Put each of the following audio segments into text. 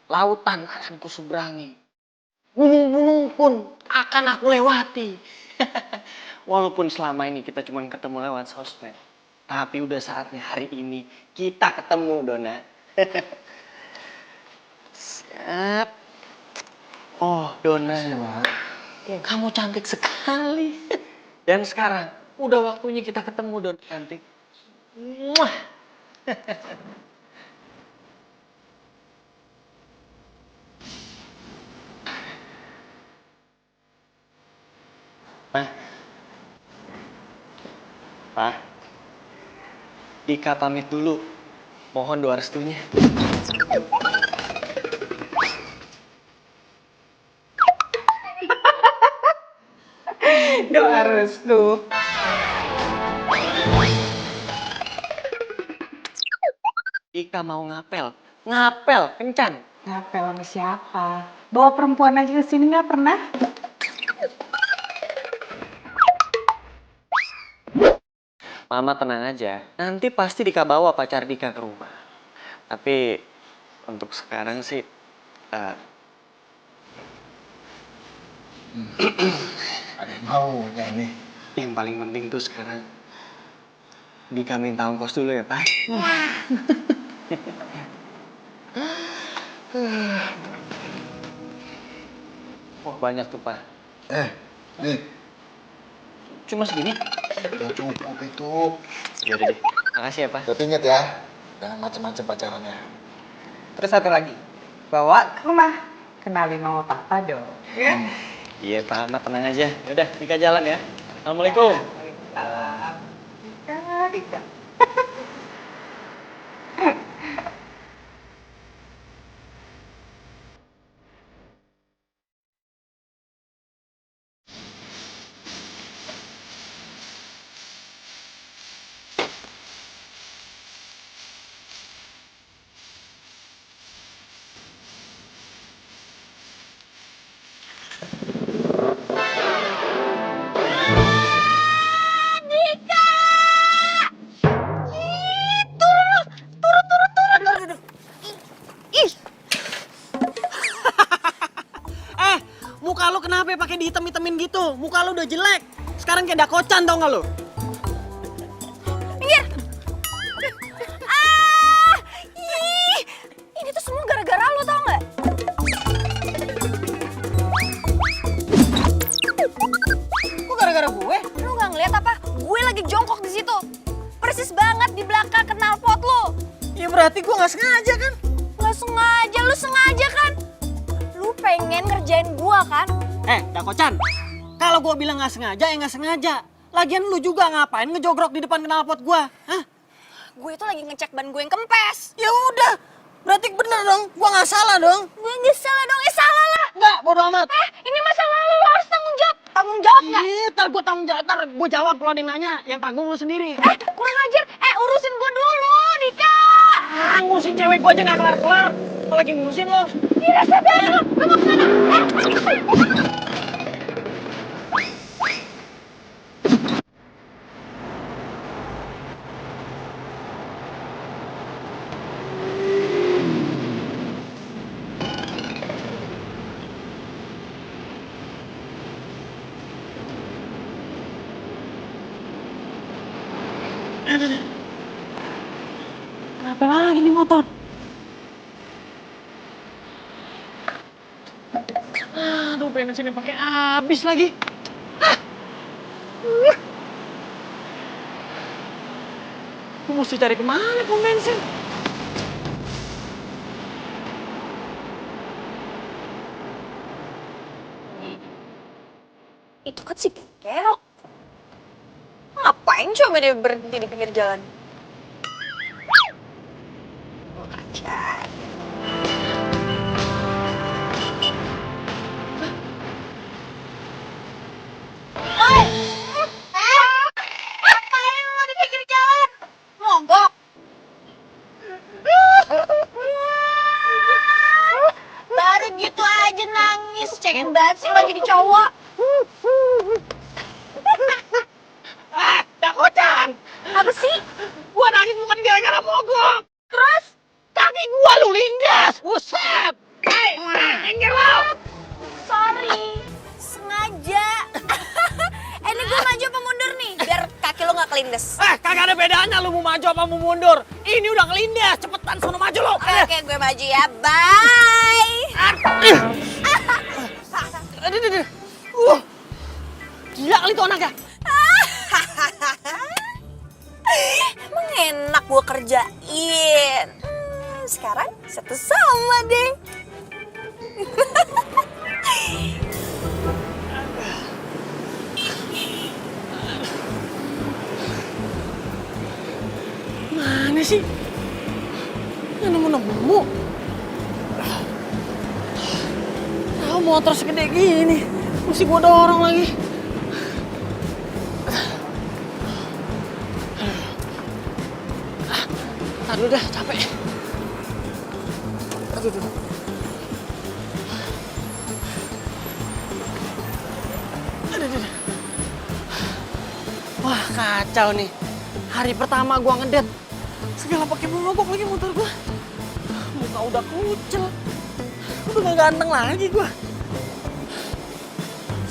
Lautan akan kuseberangi. Gunung-gunung pun akan aku lewati. Walaupun selama ini kita cuma ketemu lewat sosmed. Tapi udah saatnya hari ini kita ketemu, Dona. Siap. Oh, Dona. Kamu cantik sekali. Dan sekarang udah waktunya kita ketemu, Dona cantik. Muah. Pak, Dika pamit dulu. Mohon doa restunya. Doa restu. Dika mau ngapel. Ngapel, kencan. Ngapel sama siapa? Bawa perempuan aja ke sini nggak pernah? Mama tenang aja. Nanti pasti Dika bawa pacar Dika ke rumah. Tapi untuk sekarang sih ada maunya ini. yang paling penting tuh sekarang Dika minta ongkos dulu ya, Pak. Wah, banyak tuh, Pak. Nih, Cuma segini? udah cukup itu. Yaudah deh. Makasih ya, Pak. Tapi inget ya, jangan macem-macem pacarannya. Terus satu lagi, bawa ke rumah. Kenalin sama papa dong. Ya? Iya, Pak. Anak tenang aja. Yaudah, Dika jalan ya. Assalamualaikum. Waalaikumsalam. Dika. Muka lu kenapa pakai dihitam-hitamin gitu? Muka lu udah jelek. Sekarang kayak dakocan tau gak lu? Minggir! Ini tuh semua gara-gara lo tau nggak? Kok gara-gara gue? Lo nggak ngeliat apa? Gue lagi jongkok di situ. Persis banget di belakang knalpot lo. Ya berarti gue gak sengaja kan? Nggak sengaja, lu sengaja kan? Lu pengen ngerjain gua kan? Dakocan. Kalau gue bilang gak sengaja, ya gak sengaja. Lagian lu juga ngapain ngejogrok di depan knalpot gue? Hah? Gue itu lagi ngecek ban gue yang kempes. Ya udah. Berarti bener dong. Gue gak salah dong. Gue nggak salah dong, salah lah. Enggak, bodo amat. Ini masalah lu harus tanggung jawab. Tanggung jawab nggak? Ntar gue tanggung jawab, ntar gue jawab kalau ada yang nanya. Yang tanggung lu sendiri. Kurang ajar. Urusin gue dulu, Dika. Ngurusin cewek gue aja gak kelar-kelar. Apalagi ngurusin lo. Tidak sadar lu mau kemana? Kenapa lagi nih motor? Aduh, bensinnya pakai habis lagi. Gue mesti cari kemana pom bensin? Itu kan si Kerok. Ngapain coba dia berhenti di pinggir jalan? Ngapain lo di pinggir jalan? Mogok. cengeng banget sih lo jadi cowok. Dakotan! Apa sih? Gua nangis bukan gara-gara mogok. Terus? Kaki gua lu lindas. Buset. Minggir lo. Sorry. Sengaja. Ini gue maju apa mundur nih? Biar kaki lo gak kelindes. Kagak ada bedanya lu mau maju apa mau mundur. Ini udah ngelindas. Cepetan sono maju lo. Oke, gue maju ya. Bye. Gila kali tuh anaknya. Emang enak gue kerjain. Sekarang satu sama deh. Mana sih? Nggak nemu-nemu. Tahu motor segede gini. Mesti gua dorong lagi. Aduh dah, capek. Aduh. Wah, kacau nih. Hari pertama gua ngedet. Segala pakai mogok lagi motor gua. Muka udah kucel. Udah gak ganteng lagi gua.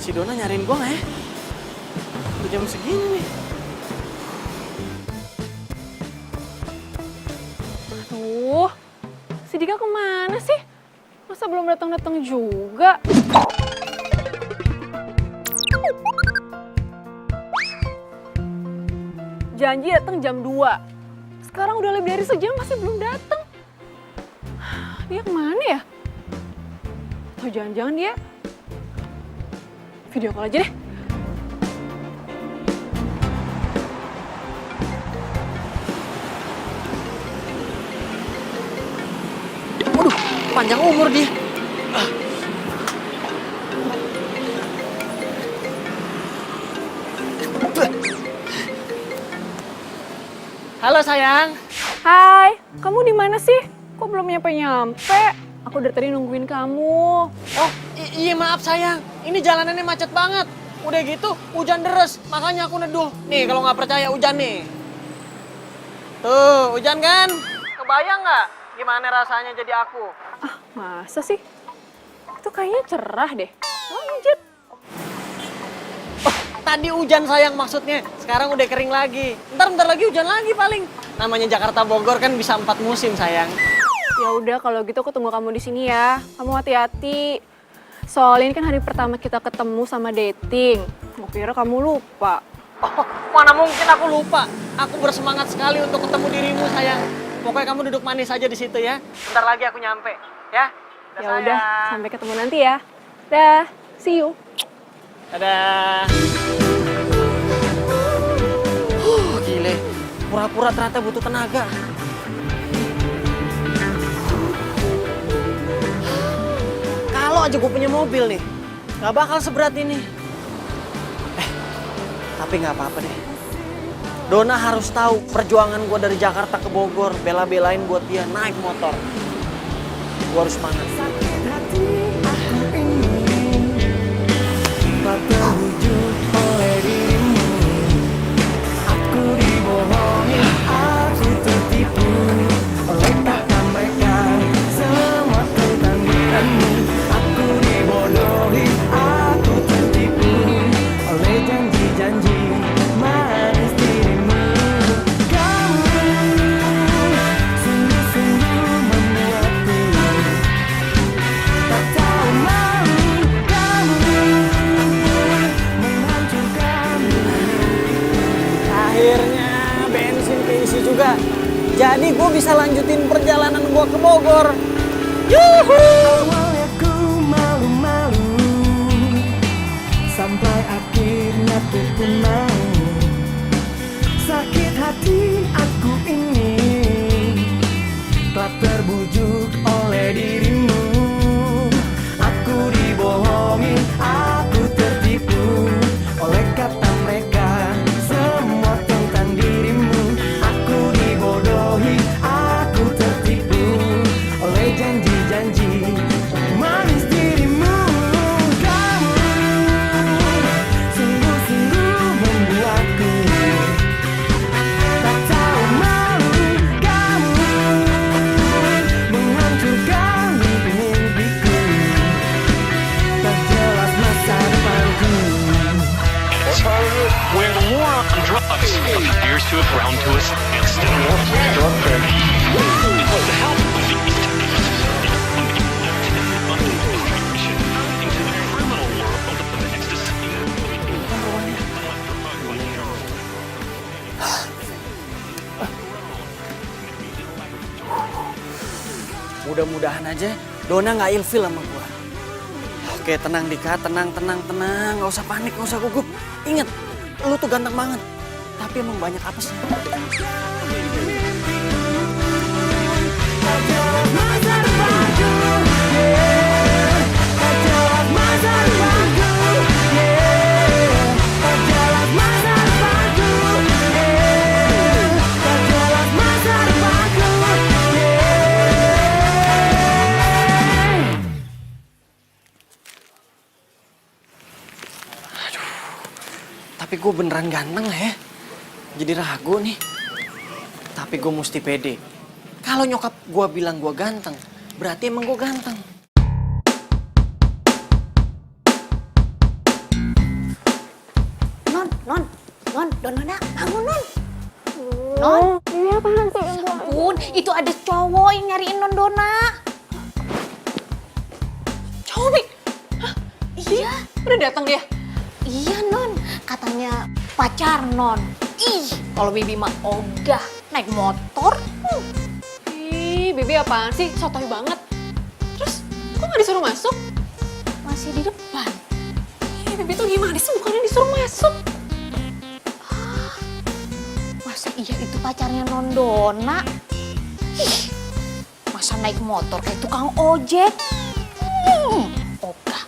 Si Dona nyariin gua nggak ya? Udah jam segini nih. Aduh, si Dika kemana sih? Masa belum datang-datang juga? Janji datang jam 2. Sekarang udah lebih dari sejam masih belum datang. Dia kemana ya? Atau jangan-jangan dia video call aja deh. Waduh, panjang umur dia. Halo sayang. Hai, kamu di mana sih? Kok belum nyampe-nyampe? Aku dari tadi nungguin kamu. Oh, iya maaf sayang. Ini jalanannya macet banget. Udah gitu, hujan deres. Makanya aku neduh. Nih, kalau nggak percaya hujan nih. Tuh, hujan kan? Kebayang nggak gimana rasanya jadi aku? Ah, masa sih? Itu kayaknya cerah deh. Lanjut. Oh, tadi hujan sayang maksudnya. Sekarang udah kering lagi. Bentar lagi hujan lagi paling. Namanya Jakarta Bogor kan bisa 4 musim sayang. Ya udah kalau gitu aku tunggu kamu di sini ya. Kamu hati-hati. Soalnya ini kan hari pertama kita ketemu sama dating. Gue kira kamu lupa. Oh, mana mungkin aku lupa. Aku bersemangat sekali untuk ketemu dirimu sayang. Pokoknya kamu duduk manis aja di situ ya. Bentar lagi aku nyampe, ya. Ya udah, sampai ketemu nanti ya. Dah, see you. Dadah. Gile. Pura-pura ternyata butuh tenaga. Kalau aja gue punya mobil nih, gak bakal seberat ini. Tapi gak apa-apa deh. Dona harus tahu perjuangan gue dari Jakarta ke Bogor, bela-belain buat dia naik motor. Gue harus semangat. Terwujud oleh dirimu, aku dibohongi, aku tertipu oleh kata mereka, semua tentang dirimu. Aku dibodohi, aku tertipu oleh janji-janji manis dirimu. Kamu sungguh-sungguh membuatku tak tahu malu. Kamu menghancurkan. Akhirnya bensin keisi juga. Jadi gue bisa lanjutin perjalanan gue ke Bogor. Yuhu! Awalnya ku malu-malu, sampai akhirnya ku pun mau. Sakit hati aku ini telah terbujuk oleh dirimu. Aku dibohongi, aku tertipu oleh kata mereka, semua tentang dirimu. Aku dibodohi, aku tertipu oleh janji-janji manis dirimu. Mudah-mudahan aja Dona nggak ilfil sama gua. Oke, tenang Dika, tenang. Nggak usah panik, nggak usah gugup. Ingat, lu tuh ganteng banget. Tapi emang banyak apesnya. Tapi gue beneran ganteng gak ya? Jadi ragu nih. Tapi gue mesti pede. Kalau nyokap gue bilang gue ganteng, berarti emang gue ganteng. Non, Dona, bangun Non. Non, Ini apaan sih? ampun, itu ada cowok yang nyariin Non Dona. Cowok, Mi? Hah? Iya, Udah datang dia? iya Non, katanya pacar Non. Ih, kalau Bibi mah ogah, naik motor. Ih, Bibi apaan sih? Sotoy banget. Terus, kok nggak disuruh masuk? Masih di depan. Ih, Bibi tuh gimana sih? Bukannya disuruh masuk. Masa iya itu pacarnya Non Dona? Ih, masa naik motor kayak tukang ojek? Ogah.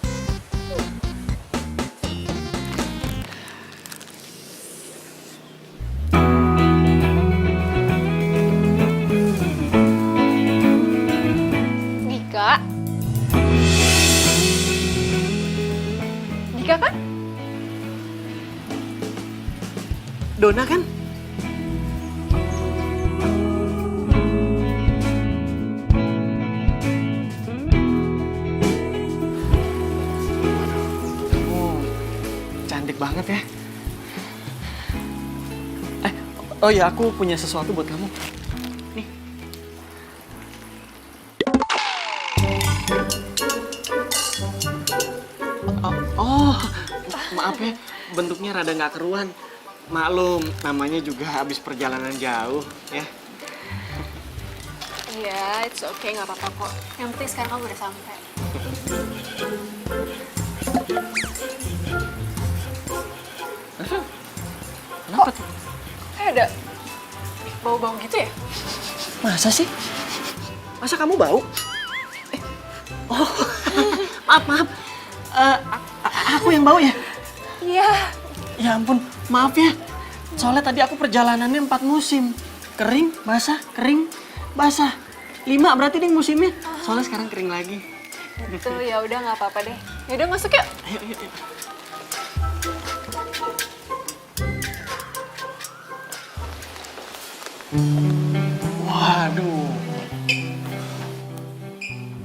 Dika? Dika kan? Dona kan? Cantik banget ya. Oh ya, aku punya sesuatu buat kamu. Nih. Maaf ya, bentuknya rada nggak keruan. Maklum, namanya juga habis perjalanan jauh ya. Iya, it's okay, nggak apa-apa kok. Yang penting sekarang kamu udah sampai. Kenapa tuh? Ada bau-bau gitu ya? Masa sih? Masa kamu bau? Oh, maaf. Aku yang bau ya? Iya. Ya ampun, maaf ya. Soalnya tadi aku perjalanannya 4 musim. Kering, basah, kering, basah. 5 berarti deh musimnya. Soalnya sekarang kering lagi. Gitu, ya udah nggak apa-apa deh. Ya udah masuk yuk. Ayo. Waduh.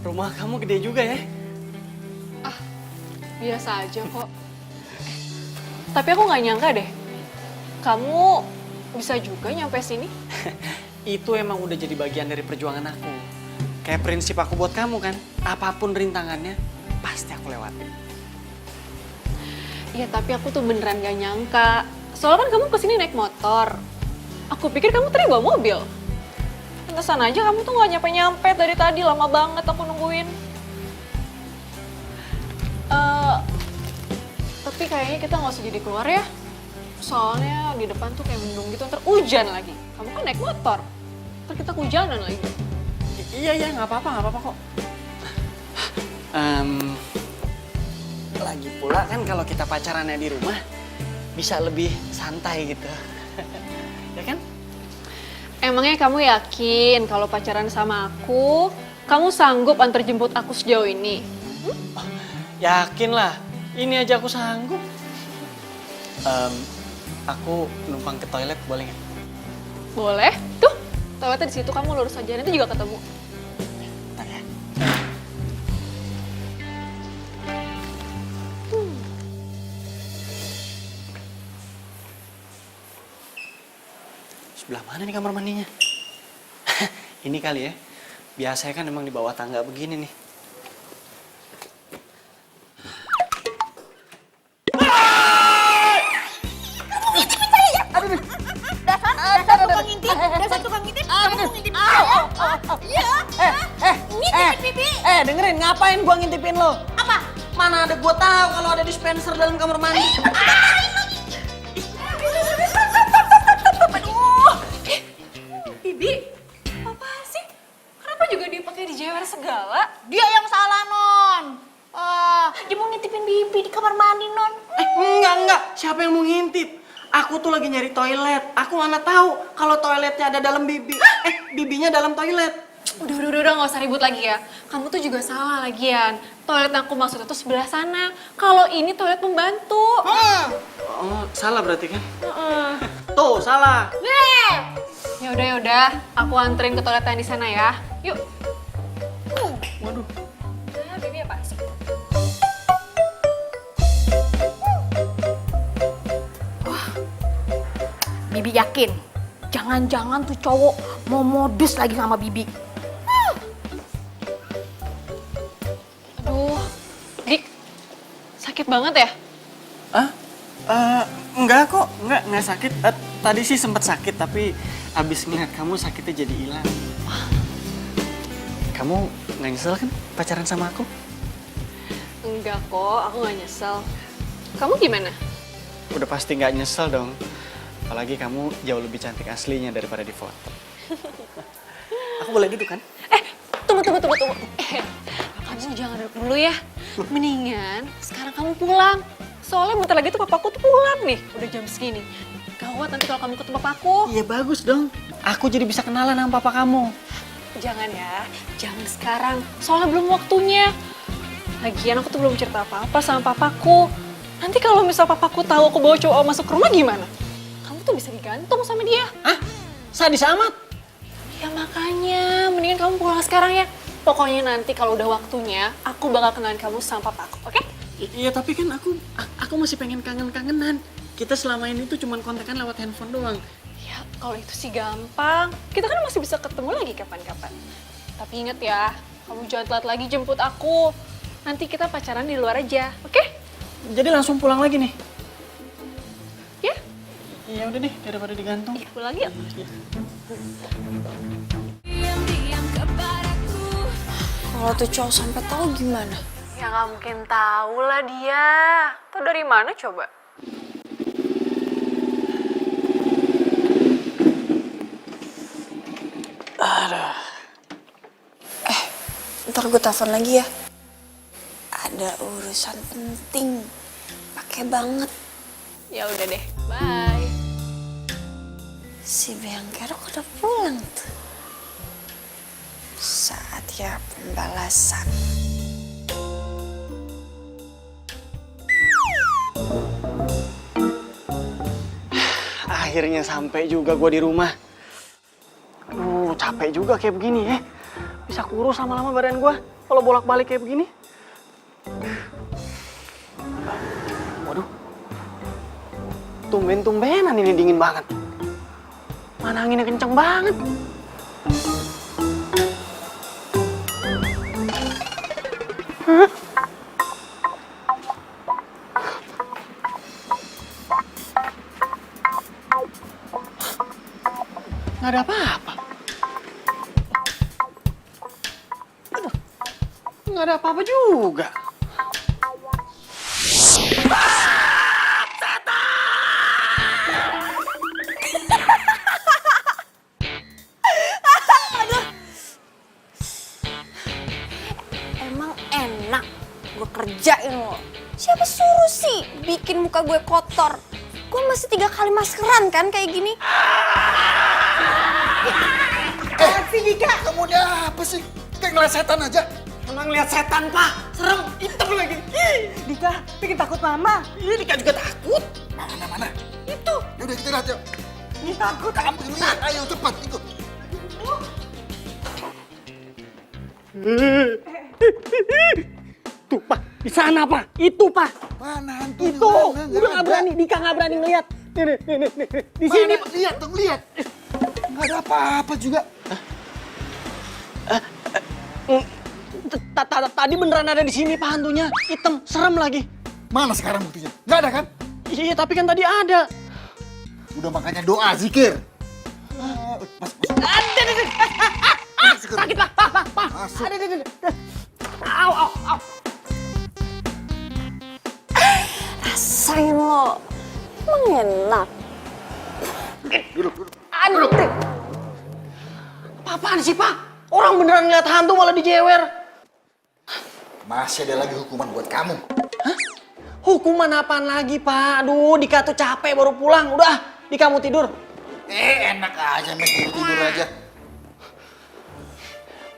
Rumah kamu gede juga ya? Biasa aja kok. Tapi aku nggak nyangka deh. Kamu bisa juga nyampe sini. Itu emang udah jadi bagian dari perjuangan aku. Kayak prinsip aku buat kamu kan, apapun rintangannya, pasti aku lewatin. Iya, tapi aku tuh beneran gak nyangka. Soalnya kan kamu kesini naik motor. Aku pikir kamu tadi bawa mobil. Pantesan aja kamu tuh gak nyampe-nyampe dari tadi, lama banget aku nungguin. Tapi kayaknya kita gak usah jadi keluar ya. Soalnya di depan tuh kayak mendung gitu, ntar hujan lagi. Kamu kan naik motor, ntar kita kehujanan lagi. Iya, nggak apa-apa kok. Lagi pula kan kalau kita pacarannya di rumah, bisa lebih santai gitu. Ya kan? Emangnya kamu yakin kalau pacaran sama aku, kamu sanggup antar jemput aku sejauh ini? Yakin lah, ini aja aku sanggup. Aku numpang ke toilet boleh nggak? Boleh. Tuh, toiletnya di situ, kamu lurus aja, nanti juga ketemu. Bentar ya. Sebelah mana nih kamar mandinya? Ini kali ya. Biasanya kan emang di bawah tangga begini nih. Dasar tukang ngintip, kamu ngintip. Iya. Ini dengerin, ngapain gua ngintipin lo? Apa? Mana ada gua tahu kalau ada dispenser dalam kamar mandi. Aduh. Bibi, apa sih? Kenapa juga dipakai di jewer segala? Dia yang salah, Non. Dia mau ngintipin Bibi di kamar mandi, Non. Enggak. Siapa yang mau ngintip? Aku tuh lagi nyari toilet. Aku mana tahu kalau toiletnya ada dalam Bibi. Bibinya dalam toilet. Udah, nggak usah ribut lagi ya. Kamu tuh juga salah lagian. Toilet yang aku maksud itu sebelah sana. Kalau ini toilet pembantu. Oh, salah berarti kan? Tuh, salah. Ya udah. Aku anterin ke toilet yang di sana ya. Yuk. Waduh. Nah, Bibi apa sih? Bibi yakin. Jangan-jangan tuh cowok mau modus lagi sama Bibi. Aduh, Dik, sakit banget ya? Enggak kok, enggak sakit. Tadi sih sempat sakit, tapi abis ngeliat kamu sakitnya jadi hilang. Kamu nggak nyesel kan pacaran sama aku? Enggak kok, aku nggak nyesel. Kamu gimana? Udah pasti nggak nyesel dong. Apalagi kamu jauh lebih cantik aslinya daripada di foto. Aku boleh duduk kan? Tunggu. Kamu jangan duduk dulu ya. Mendingan sekarang kamu pulang. Soalnya bentar lagi tuh papaku tuh pulang nih. Udah jam segini. Gawat nanti kalau kamu ketemu papaku. Iya bagus dong. Aku jadi bisa kenalan sama papa kamu. Jangan ya, jangan sekarang. Soalnya belum waktunya. Lagian aku tuh belum cerita apa-apa sama papaku. Nanti kalau misal papaku tahu aku bawa cowok masuk ke rumah gimana? Kamu tuh bisa digantung sama dia. Hah? Sadis amat? Ya makanya, mendingan kamu pulang sekarang ya. Pokoknya nanti kalau udah waktunya, aku bakal kenalin kamu sama papaku, oke? Iya tapi kan aku masih pengen kangen-kangenan. Kita selama ini tuh cuman kontekan lewat handphone doang. Ya, kalau itu sih gampang. Kita kan masih bisa ketemu lagi kapan-kapan. Tapi inget ya, kamu jangan telat lagi jemput aku. Nanti kita pacaran di luar aja, oke? Jadi langsung pulang lagi nih? Ya? Iya udah deh, daripada digantung. Iya, pulang yuk. Kalau tuh cowok sampai tahu gimana? Ya nggak mungkin tahu lah dia. Tahu dari mana coba? Ntar gue telepon lagi ya. Ada urusan penting. Pakai banget. Ya udah deh, bye. Si Beyang Kerok udah pulang tuh. Saatnya pembalasan. Akhirnya sampai juga gua di rumah. Aduh, capek juga kayak begini ya. Bisa kurus lama-lama badan gua kalau bolak-balik kayak begini. Waduh. Tumben-tumbenan ini dingin banget. Mana anginnya kenceng banget. Hah? Nggak ada apa-apa. Aduh, nggak ada apa-apa juga. Emang enak gue kerjain lo. Siapa suruh sih bikin muka gue kotor? Gue masih 3 kali maskeran kan kayak gini. Kamu udah apa sih? Kayak ngeliat setan aja. Emang lihat setan, Pak. Serem, hitam lagi. Dika, bikin takut mama. Ini Dika juga takut. Mana? Itu. Yaudah kita lihat yuk. Ini takut. Kamu lihat, ayo cepat ikut. Tuh, Pak. Di sana, Pak. Itu, Pak. Mana hantu? Itu. Udah nggak berani. Dika nggak berani ngeliat. Nih. Di sini, Pak. Lihat dong, lihat. Nggak ada apa-apa juga. Tadi beneran ada di sini, Pak, hantunya. Hitam, serem lagi. Mana sekarang buktinya? Nggak ada kan? Iya, tapi kan tadi ada. Udah makanya doa, zikir. Masuk. Ada. Sakit, Pak. Pak. Masuk. Ada. Rasain lo. Emang enak. Apaan sih, Pak? Orang beneran ngeliat hantu malah dijewer. Masih ada lagi hukuman buat kamu. Hah? Hukuman apaan lagi, Pak? Aduh, Dika tuh capek baru pulang. Udah, Dika mau tidur. Enak aja, Mes, tidur aja.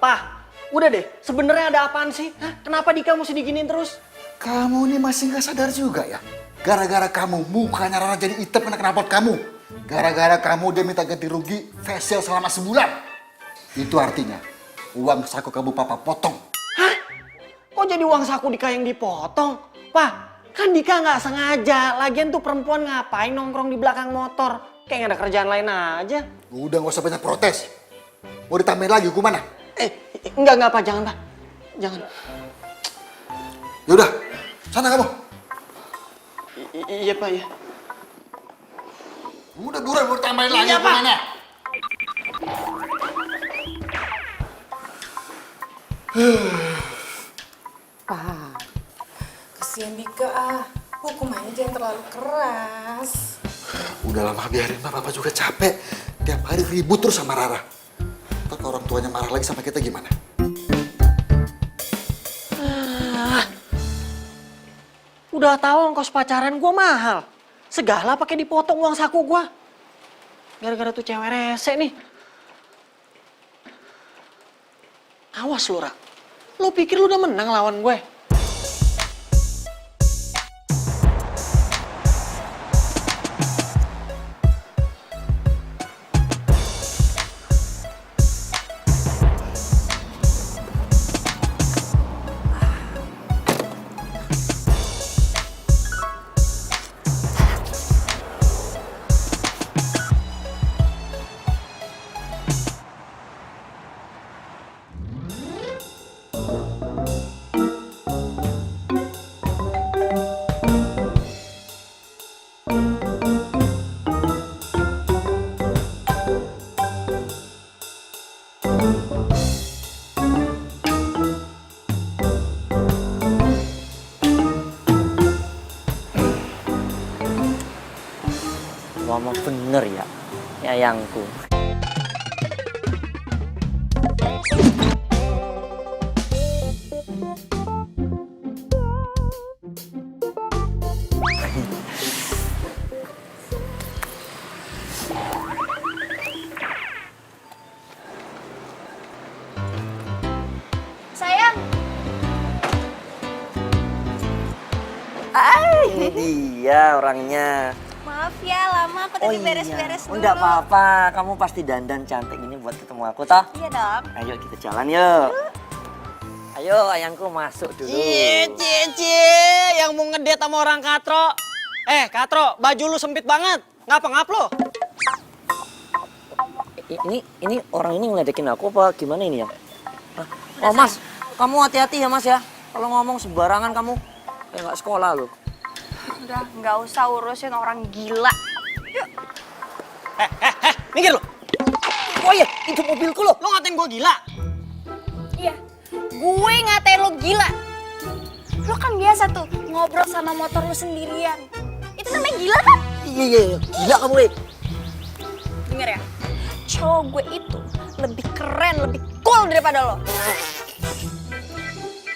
Pak, udah deh. Sebenarnya ada apaan sih? Hah? Kenapa Dika mesti diginiin terus? Kamu ini masih nggak sadar juga ya? Gara-gara kamu, mukanya Rara jadi hitam kena knalpot kamu. Gara-gara kamu dia minta ganti rugi facial selama sebulan. Itu artinya uang saku kamu papa potong. Hah? Kok jadi uang saku Dika yang dipotong? Pak, kan Dika nggak sengaja. Lagian tuh perempuan ngapain nongkrong di belakang motor? Kayak nggak ada kerjaan lain aja. Udah nggak usah banyak protes. Mau ditambahin lagi hukuman? Enggak Pak, jangan Pak. Jangan. Yaudah, sana kamu. Iya Pak, ya. Udah buruan mau tambahin lagi Iya, Pak. hukumannya. Ah, kesian Dika ah. Hukumannya jangan terlalu keras. Udah lama biarin Papa juga capek. Tiap hari ribut terus sama Rara. Ntar kalau orang tuanya marah lagi sama kita gimana? Udah tahu ongkos pacaran gua mahal. Segala pakai dipotong uang saku gua. Gara-gara tuh cewek rese nih. Awas lu, Ra. Lu pikir lu udah menang lawan gue? Ngomong bener ya, sayangku. Sayang. Ini dia orangnya. Maaf ya, lama aku tadi beres-beres dulu. Enggak apa-apa, kamu pasti dandan cantik ini buat ketemu aku toh. Iya dong. Ayo kita jalan yuk. Ayo ayangku masuk dulu. Cie, yang mau ngedate sama orang katro. Katro, baju lu sempit banget. Ngapa-ngap lo? Ini orang ini ngeledekin aku apa gimana ini ya? Hah? Oh mas, kamu hati-hati ya mas ya. Kalau ngomong sembarangan kamu kayak nggak sekolah loh. Udah, nggak usah urusin orang gila. Yuk. Minggir lu. Oh iya, itu mobilku loh. Lo ngatain gue gila. Iya, gue ngatain lo gila. Lo kan biasa tuh ngobrol sama motor lo sendirian. Itu namanya gila kan? Iya, gila kamu weh. Dengar ya, cowok gue itu lebih keren, lebih cool daripada lo.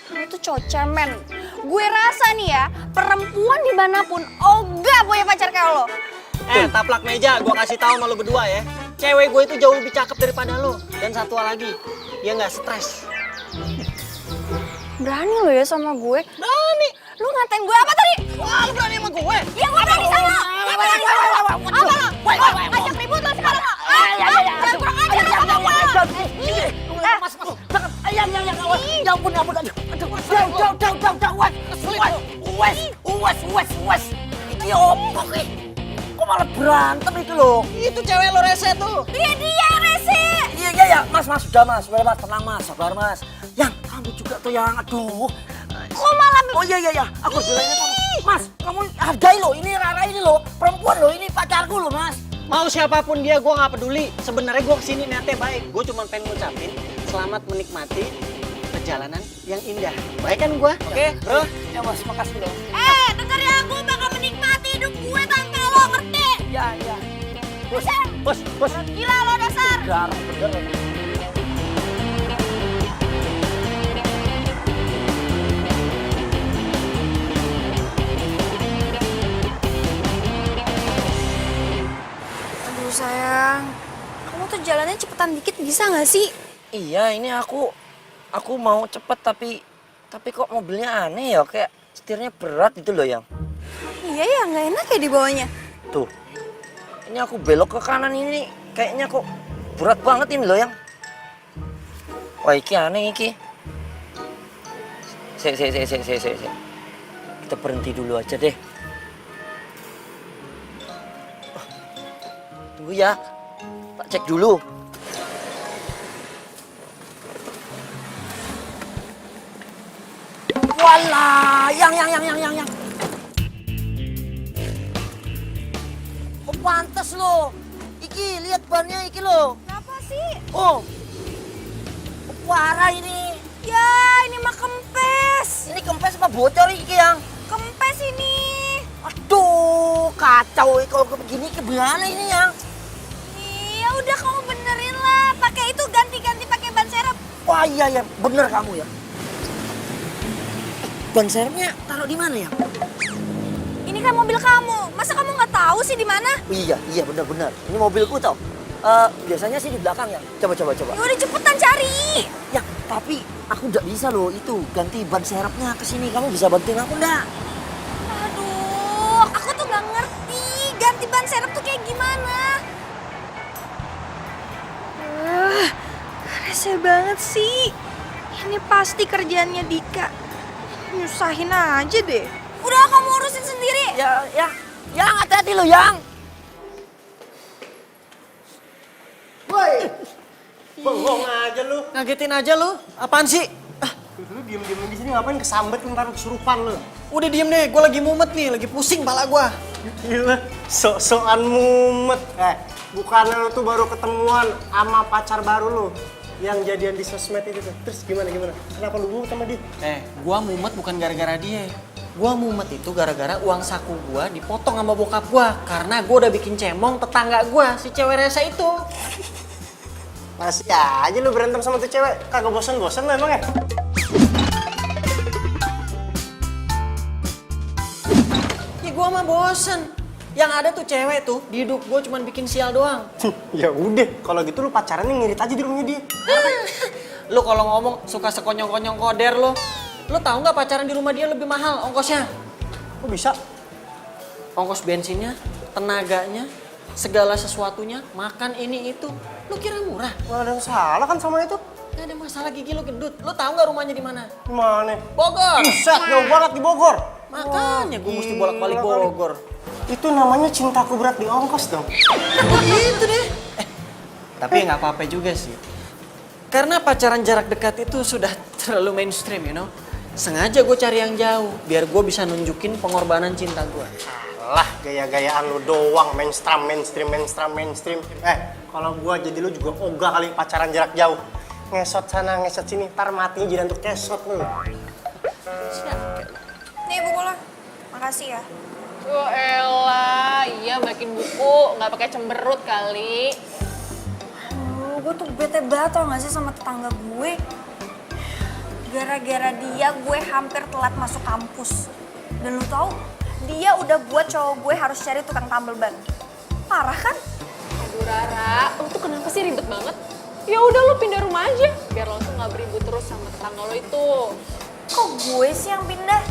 Lo tuh cowok cemen. Gue rasa nih ya, perempuan dimanapun ogah punya pacar kayak lo. Taplak meja, gue kasih tahu sama lo berdua ya. Cewek gue itu jauh lebih cakep daripada lo. Dan satu lagi, dia nggak stres. Berani lo ya sama gue? Berani. Lo ngatain gue apa tadi? Wah, lo berani sama gue? Iya, gue berani sama lo. Gue berani sama lo. Apa lo? Ngajak ribut lo sekarang lo. Jangan kurang ajar lo sama gue. Mas, jangan. Ya ampun. Wes. Ini opo ki? Kok malah berantem itu loh? Itu cewek lo rese tuh. Iya, dia yang rese. Iya, mas, sudah mas, tenang mas, sabar mas. Yang kamu juga tuh yang, aduh. Kok malah... Oh iya, aku bilangnya kamu. Mas, kamu hargai loh, ini Rara ini loh, perempuan loh, ini pacarku loh mas. Mau siapapun dia, gue nggak peduli. Sebenarnya gue kesini niatnya baik. Gue cuma pengen ngucapin selamat menikmati perjalanan yang indah. Baik kan gua? Oke, bro? Ya bos, makasih loh. Denger ya, gue bakal menikmati hidup gue tanpa lo, ngerti? Ya, ya. Bos. Gila lo dasar. Garang bener. Aduh sayang, kamu tuh jalannya cepetan dikit bisa nggak sih? Iya, ini aku mau cepet tapi kok mobilnya aneh ya, kayak setirnya berat gitu loh yang. Iya ya, nggak enak ya dibawanya. Tuh, ini aku belok ke kanan ini kayaknya kok berat banget ini loh yang. Wah, iki aneh iki. Sik. Kita berhenti dulu aja deh. Tunggu ya, tak cek dulu. Walah, yang. Oh, pantas lo. Iki, lihat bannya iki lo. Kenapa sih? Oh, parah ini. Ya, ini mah kempes. Ini kempes apa bocor iki yang? Kempes ini. Aduh, kacau. Kalau begini gimana ini yang? Ya udah kamu benerin lah. Pakai itu ganti-ganti pakai ban serep. Wah iya, bener kamu ya. Ban serepnya taruh di mana ya? Ini kan mobil kamu. Masa kamu nggak tahu sih di mana? Iya, bener. Ini mobilku tau. Biasanya sih di belakang ya. Coba. Ya udah cepetan cari. Ya, tapi aku nggak bisa loh itu ganti ban serepnya ke sini. Kamu bisa bantuin aku nggak? Aduh, aku tuh nggak ngerti ganti ban serep tuh kayak gimana. Rese banget sih. Ini pasti kerjaannya Dika. Nyusahin aja deh. Udah kamu urusin sendiri. Yang hati-hati lo yang. Woi, bengong aja lu. Ngagetin aja lu. Apaan sih? Lu diem-diem di sini ngapain kesambet ntar kesurupan lu. Udah diem deh, gue lagi mumet nih, lagi pusing pala gue. Gila, sok-sokan mumet. Bukannya lu tuh baru ketemuan sama pacar baru lu yang jadian di sosmed itu tuh. Terus gimana? Kenapa lu mumet sama dia? Gua mumet bukan gara-gara dia. Gua mumet itu gara-gara uang saku gua dipotong sama bokap gua karena gua udah bikin cemong tetangga gua, si cewek rese itu. Masih aja lu berantem sama tuh cewek, kagak bosan-bosan lu emang ya? Ya gua mah bosen. Yang ada tuh cewek tuh di hidup gua cuman bikin sial doang. Ya udah, kalau gitu lu pacarannya ngirit aja di rumahnya dia. Lu kalau ngomong suka sekonyong-konyong koder lu. Lu tahu nggak pacaran di rumah dia lebih mahal ongkosnya? Kok bisa? Ongkos bensinnya, tenaganya, segala sesuatunya, makan ini itu. Lu kira murah? Gak ada masalah kan sama itu? Gak ada masalah, gigi lu gendut. Lu tahu nggak rumahnya di mana? Di mana? Bogor. Buset, jauh banget di Bogor. Makanya gue mesti bolak-balik Bogor. Itu namanya cintaku berat di ongkos dong. Gitu deh. Tapi nggak apa-apa juga sih. Karena pacaran jarak dekat itu sudah terlalu mainstream, you know. Sengaja gue cari yang jauh, biar gue bisa nunjukin pengorbanan cinta gue. Alah, gaya-gayaan lu doang, mainstream. Kalau gue jadi lu juga ogah kali pacaran jarak jauh. Ngesot sana, ngesot sini, ntar matinya jadi untuk kesot lu. Nih buku lo. Makasih ya. Oh elah, iya bikin buku, nggak pakai cemberut kali. Gue tuh bete banget tau gak sih sama tetangga gue. Gara-gara dia gue hampir telat masuk kampus. Dan lu tau, dia udah buat cowok gue harus cari tukang tambal ban. Parah kan? Aduh Rara, lu tuh kenapa sih ribet banget? Ya udah lu pindah rumah aja, biar lo tuh nggak beribut terus sama tetangga lo itu. Kok gue sih yang pindah?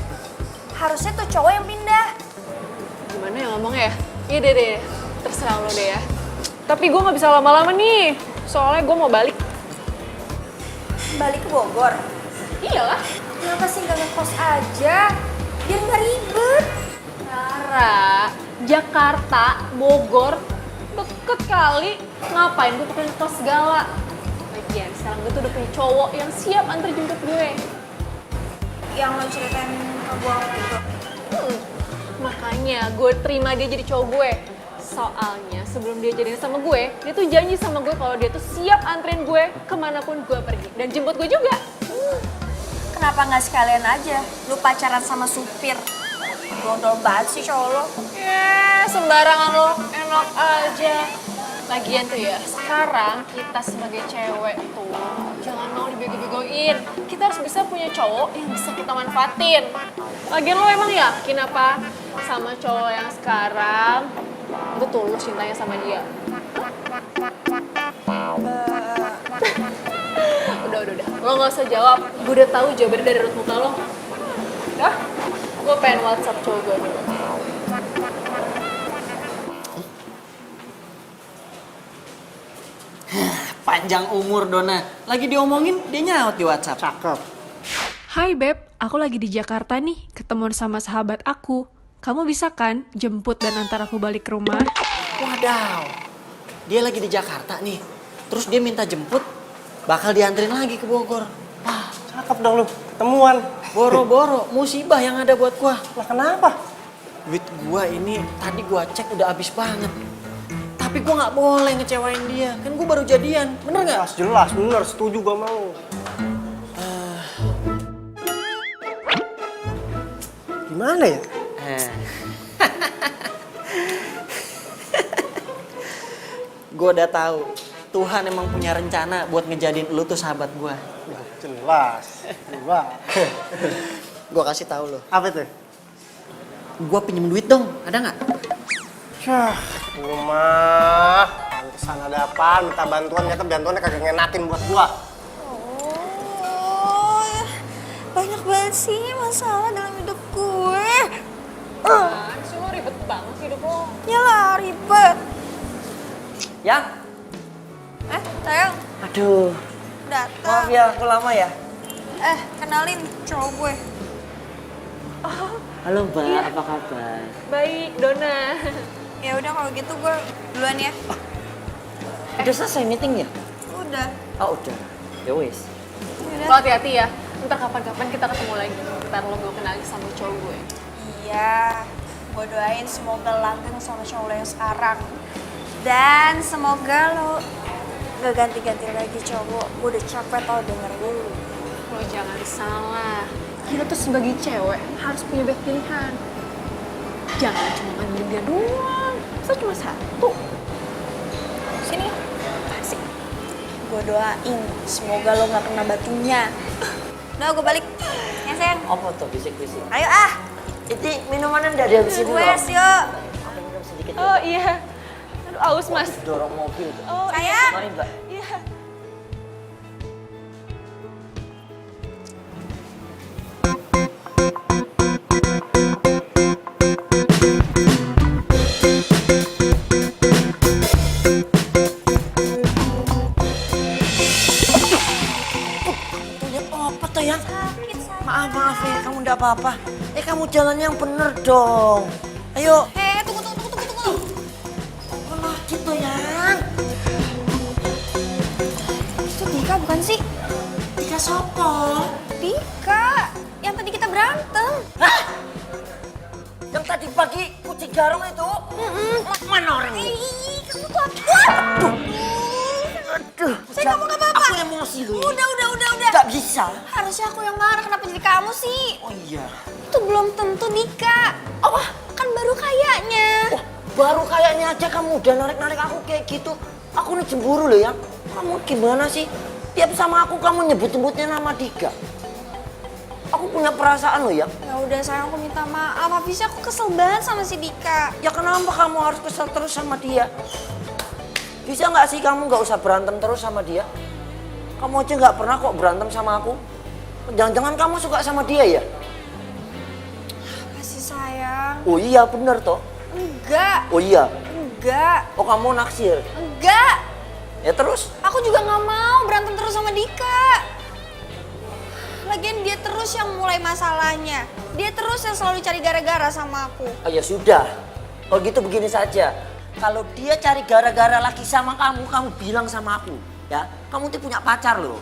Harusnya tuh cowok yang pindah. Gimana ya ngomongnya ya? Iya deh, terserah lo deh ya. Tapi gue nggak bisa lama-lama nih, soalnya gue mau balik. Balik ke Bogor? Iyalah. Kenapa sih gak ngekos aja? Biar gak ribet. Rara, Jakarta, Bogor, deket kali. Ngapain gue pakai ngekos segala? Lagian sekarang gue tuh udah punya cowok yang siap antar jemput gue. Yang lo ceritain ke gue waktu itu. Makanya gue terima dia jadi cowok gue. Soalnya sebelum dia jadian sama gue, dia tuh janji sama gue kalau dia tuh siap anterin gue kemanapun gue pergi. Dan jemput gue juga. Kenapa nggak sekalian aja lu pacaran sama supir? Gondol banget sih cowok lo. Ya, sembarangan lo, enak aja. Lagian tuh ya, sekarang kita sebagai cewek tuh jangan mau dibego-begoin. Kita harus bisa punya cowok yang bisa kita manfaatin. Lagian lo emang yakin apa sama cowok yang sekarang itu tulus cintanya sama dia? Udah. Lo nggak usah jawab. Gue udah tahu jawabannya dari raut muka lo. Dah, gue pengen WhatsApp cowok gue dulu. Panjang umur Dona. Lagi diomongin, dia nyaut di WhatsApp. Cakep. Hai Beb, aku lagi di Jakarta nih, ketemuan sama sahabat aku. Kamu bisa kan jemput dan antar aku balik ke rumah? Wadaw. Dia lagi di Jakarta nih. Terus dia minta jemput, bakal dianterin lagi ke Bogor. Wah, Cakep dong lu, ketemuan. boro-boro, musibah yang ada buat gua. Lah kenapa? Duit gua ini tadi gua cek udah habis banget. Tapi gua nggak boleh ngecewain dia. Kan gua baru jadian, bener nggak? Jelas, bener, setuju gua mau. Gimana ya? Gue udah tahu Tuhan emang punya rencana buat ngejadiin lu tuh sahabat gue. Jelas. Gue kasih tahu lo. Apa tuh? Gue pinjem duit dong, ada nggak? Rumah. Pantesan ada apaan, minta bantuan, ternyata bantuannya kagak ngenakin buat gua. Oh, banyak banget sih masalah dalam hidup gue. Apaan sih lo ribet banget hidup lo. Ya lah, ribet. Yang? Sayang, Aduh, datang. maaf ya, aku lama ya. Kenalin cowok gue. Halo Mbak, apa kabar? Baik, Dona. Ya udah kalau gitu gue duluan ya. Udah selesai meeting ya? Udah. Oh udah, ya wis. Lo hati-hati ya. Ntar kapan-kapan kita ketemu lagi. Ntar lo gak kenal sama cowok gue. Iya, gue doain semoga langgeng sama cowok lo yang sekarang. Dan semoga lo gak ganti-ganti lagi cowok. Gue udah capek tau denger lu. Lo jangan salah. Kita tuh sebagai cewek harus punya banyak pilihan. Jangan cuma ngambil dia doang. Masa cuma satu? Sini. Asik. Gue doain semoga lo gak kena batunya. Udah gue balik. Ya sayang. Apa tuh bisik-bisik? Ayo ah. Itu minumannya udah dihabisin dulu. Wes yuk. Aku minum sedikit. Oh iya. Aduh, aus mas. Dorong mobil. Oh Sayang. Mari Mbak. iya. Lihat apa tuh ya? Maaf ya, kamu enggak apa-apa. Kamu jalan yang bener dong. Ayo. Tunggu. Malah gitu ya. Itu Dika bukan sih? Tiga sopo. Dika. Yang tadi kita berantem. Hah? Yang tadi pagi kucing garong itu? Mana orangnya? Kamu tuh apa? Aduh. Saya ngomong apa-apa. Aku emosi loh. Udah. Gak bisa. Harusnya aku yang marah, kenapa jadi kamu sih? Oh iya. Itu belum tentu Dika. Oh, kan baru kayaknya. Wah, baru kayaknya aja kamu udah narik-narik aku kayak gitu. Aku nih cemburu loh ya. Kamu gimana sih? Tiap sama aku kamu nyebut-nyebutnya nama Dika. Aku punya perasaan loh ya. Ya udah sayang, aku minta maaf. Habisnya aku kesel banget sama si Dika. Ya kenapa kamu harus kesel terus sama dia? Bisa nggak sih kamu nggak usah berantem terus sama dia? Kamu aja nggak pernah kok berantem sama aku. Jangan-jangan kamu suka sama dia ya? Apa sih sayang? Oh iya bener toh. Enggak. Oh iya. Enggak. Oh kamu naksir. Enggak. Ya terus? Aku juga nggak mau berantem terus sama Dika. Lagian dia terus yang mulai masalahnya. Dia terus yang selalu cari gara-gara sama aku. Oh ya sudah. Kalau gitu begini saja. Kalau dia cari gara-gara lagi sama kamu bilang sama aku. Ya, kamu tuh punya pacar loh.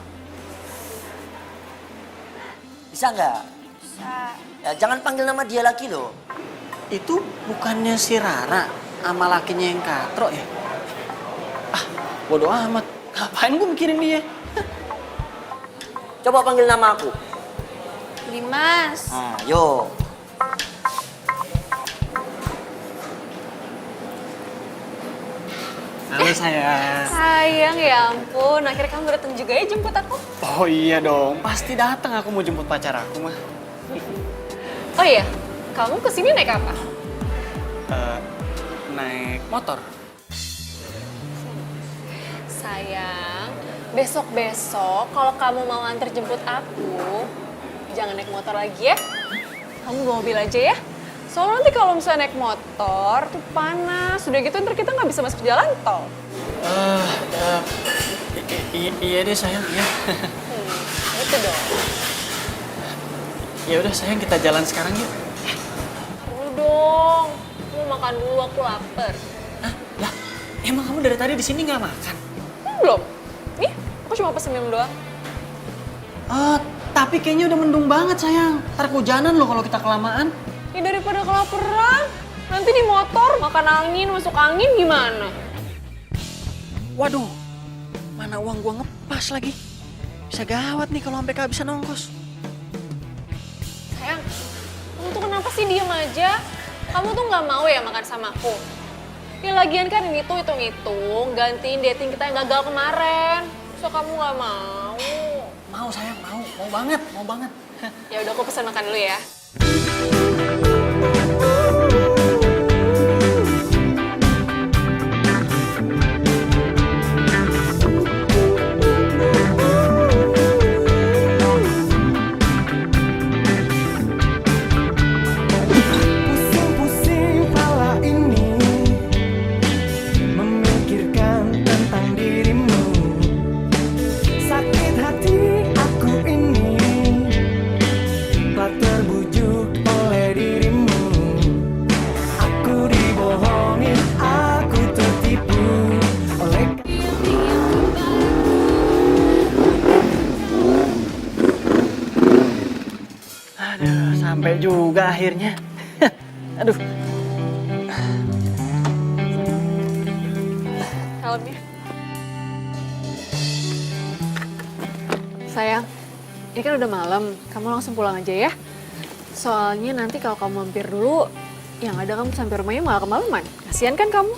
Bisa nggak? Bisa. Ya, jangan panggil nama dia lagi loh. Itu bukannya si Rara sama lakinya yang katro ya? Ah, bodo amat. Ngapain gue mikirin dia? Coba panggil nama aku. Dimas. Yuk. Halo sayang. Sayang, ya ampun. Akhirnya kamu datang juga ya jemput aku. Oh iya dong, pasti datang aku mau jemput pacar aku mah. Oh iya, kamu kesini naik apa? Naik motor. Sayang, besok-besok kalau kamu mau antar jemput aku, jangan naik motor lagi ya. Kamu bawa mobil aja ya. Soalnya nanti kalau misalnya naik motor tuh panas. Udah gitu ntar kita nggak bisa masuk jalan tol. Iya deh sayang, iya. Itu dong. Ya udah sayang, kita jalan sekarang yuk. Perlu dong. Mau makan dulu, aku lapar. Lah, emang kamu dari tadi di sini nggak makan? Belum. Nih, aku cuma pesen minum doang. Tapi kayaknya udah mendung banget sayang. Ntar kehujanan loh kalau kita kelamaan. Ya daripada kelaparan, nanti di motor makan angin, masuk angin gimana? Waduh, mana uang gua ngepas lagi. Bisa gawat nih kalau sampai kehabisan ongkos. Sayang, kamu tuh kenapa sih diem aja? Kamu tuh nggak mau ya makan sama aku? Ya lagian kan ini tuh hitung-hitung gantiin dating kita yang gagal kemarin. So kamu nggak mau? Mau sayang, mau banget, mau banget. Ya udah aku pesan makan dulu ya. Pusing-pusing kala ini memikirkan tentang dirimu. Sakit hati aku ini telah terbujuk oleh dirimu. Aku dibohongin, aku tertipu oleh Aduh, sampai juga akhirnya. Aduh. Salam ya. Sayang, ini kan udah malam. Kamu langsung pulang aja ya. Soalnya nanti kalau kamu mampir dulu, yang ada kamu sampai rumahnya malah kemalaman. Kasian kan kamu?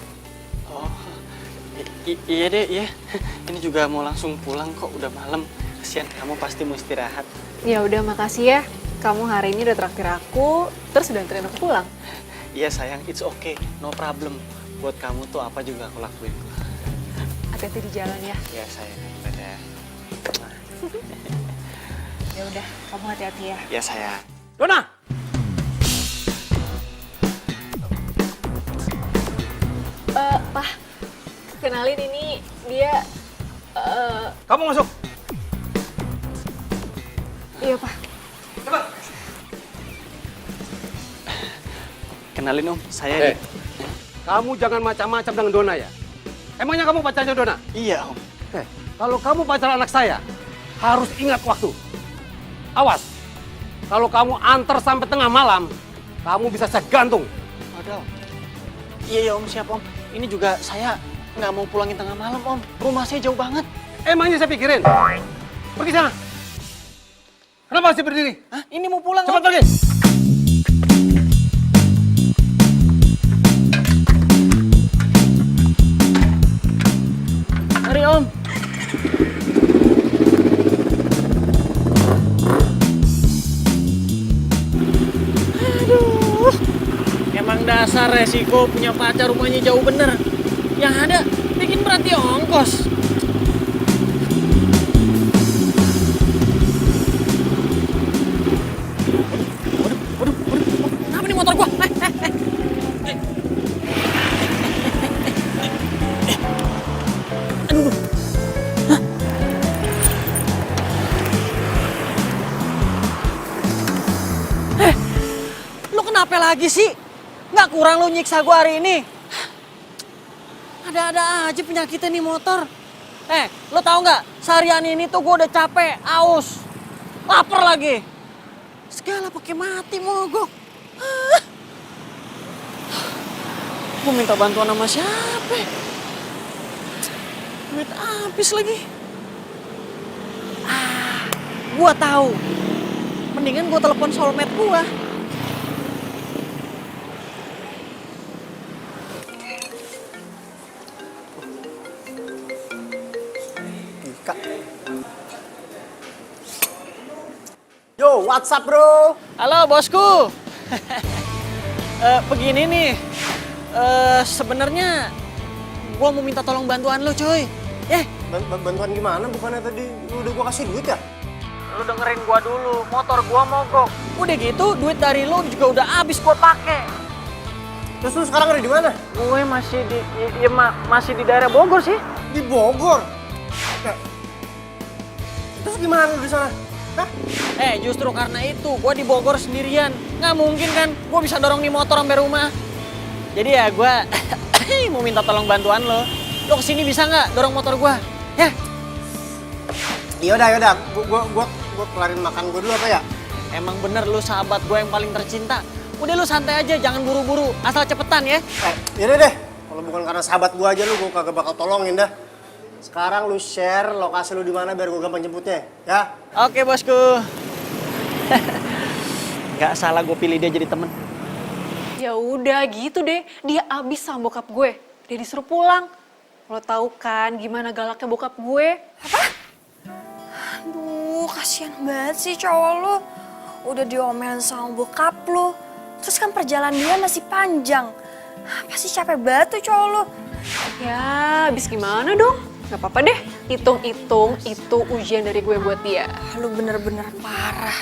Oh, iya deh, iya. Ini juga mau langsung pulang kok, udah malam. Kasian kamu pasti mau istirahat. Ya udah, makasih ya. Kamu hari ini udah traktir aku, terus udah anterin aku pulang. Iya sayang, it's okay, no problem. Buat kamu tuh apa juga aku lakuin. Hati-hati di jalan ya. Iya sayang, dadah. Ya udah, kamu hati-hati ya. Iya sayang. Dona! Pak, kenalin ini dia. Kamu masuk. Iya Pak. Cepat. Kenalin Om, saya Kamu jangan macam-macam dengan Dona ya. Emangnya kamu pacarnya Dona? Iya Om. Kalau kamu pacar anak saya, harus ingat waktu. Awas, kalau kamu antar sampai tengah malam, kamu bisa saya gantung. Waduh. Iya Om, siap Om. Ini juga saya nggak mau pulangin tengah malam Om. Rumah saya jauh banget. Emangnya saya pikirin? Pergi sana. Kenapa masih berdiri? Hah? Ini mau pulang Cepat Om. pergi. Mari Om. Aduh. Emang dasar resiko punya pacar rumahnya jauh bener. Yang ada bikin berarti ongkos. Waduh. Kenapa nih motor gua? Aduh. Lo kenapa lagi sih? Nggak kurang lo nyiksa gua hari ini. Ada-ada aja penyakitnya nih motor. Lo tau nggak? Seharian ini tuh gua udah capek, aus, lapar lagi. Segala pakai mati mogok. Gua minta bantuan sama siapa? Duit habis lagi. Gua tahu. mendingan gue telepon soulmate gue. Yo, what's up bro? Halo bosku. Begini nih, sebenarnya gue mau minta tolong bantuan lo cuy. Bantuan gimana? Bukannya tadi lu udah gua kasih duit ya? Lu dengerin gue dulu, motor gue mogok. Udah gitu duit dari lo juga udah habis gue pakai. Terus lu sekarang ada di mana? Gue masih di masih di daerah Bogor sih. Di Bogor. Nah, terus gimana lu di sana? Hah? Justru karena itu gue di Bogor sendirian. Nggak mungkin kan gue bisa dorong nih motor sampai rumah. Jadi ya gue mau minta tolong bantuan lo. Lo kesini bisa nggak dorong motor gue? Ya. Yaudah. Gua kelarin makan gua dulu apa ya? Emang bener lu sahabat gue yang paling tercinta. Udah lu santai aja, jangan buru-buru. Asal cepetan ya. Yaudah deh. Kalau bukan karena sahabat gua aja lu gua kagak bakal tolongin dah. Sekarang lu share lokasi lu di mana biar gua gampang jemputnya, ya? Oke bosku. Gak salah gue pilih dia jadi temen. Ya udah gitu deh, dia abis sama bokap gue. Dia disuruh pulang. Lo tahu kan gimana galaknya bokap gue? Apa? Aduh, kasihan banget sih cowok lu. Udah diomelin sama bokap lu. Terus kan perjalanan dia masih panjang. Pasti capek banget tuh cowok lu. Ya, abis gimana dong? Gak apa-apa deh, hitung-hitung itu ujian dari gue buat dia. Lu bener-bener parah.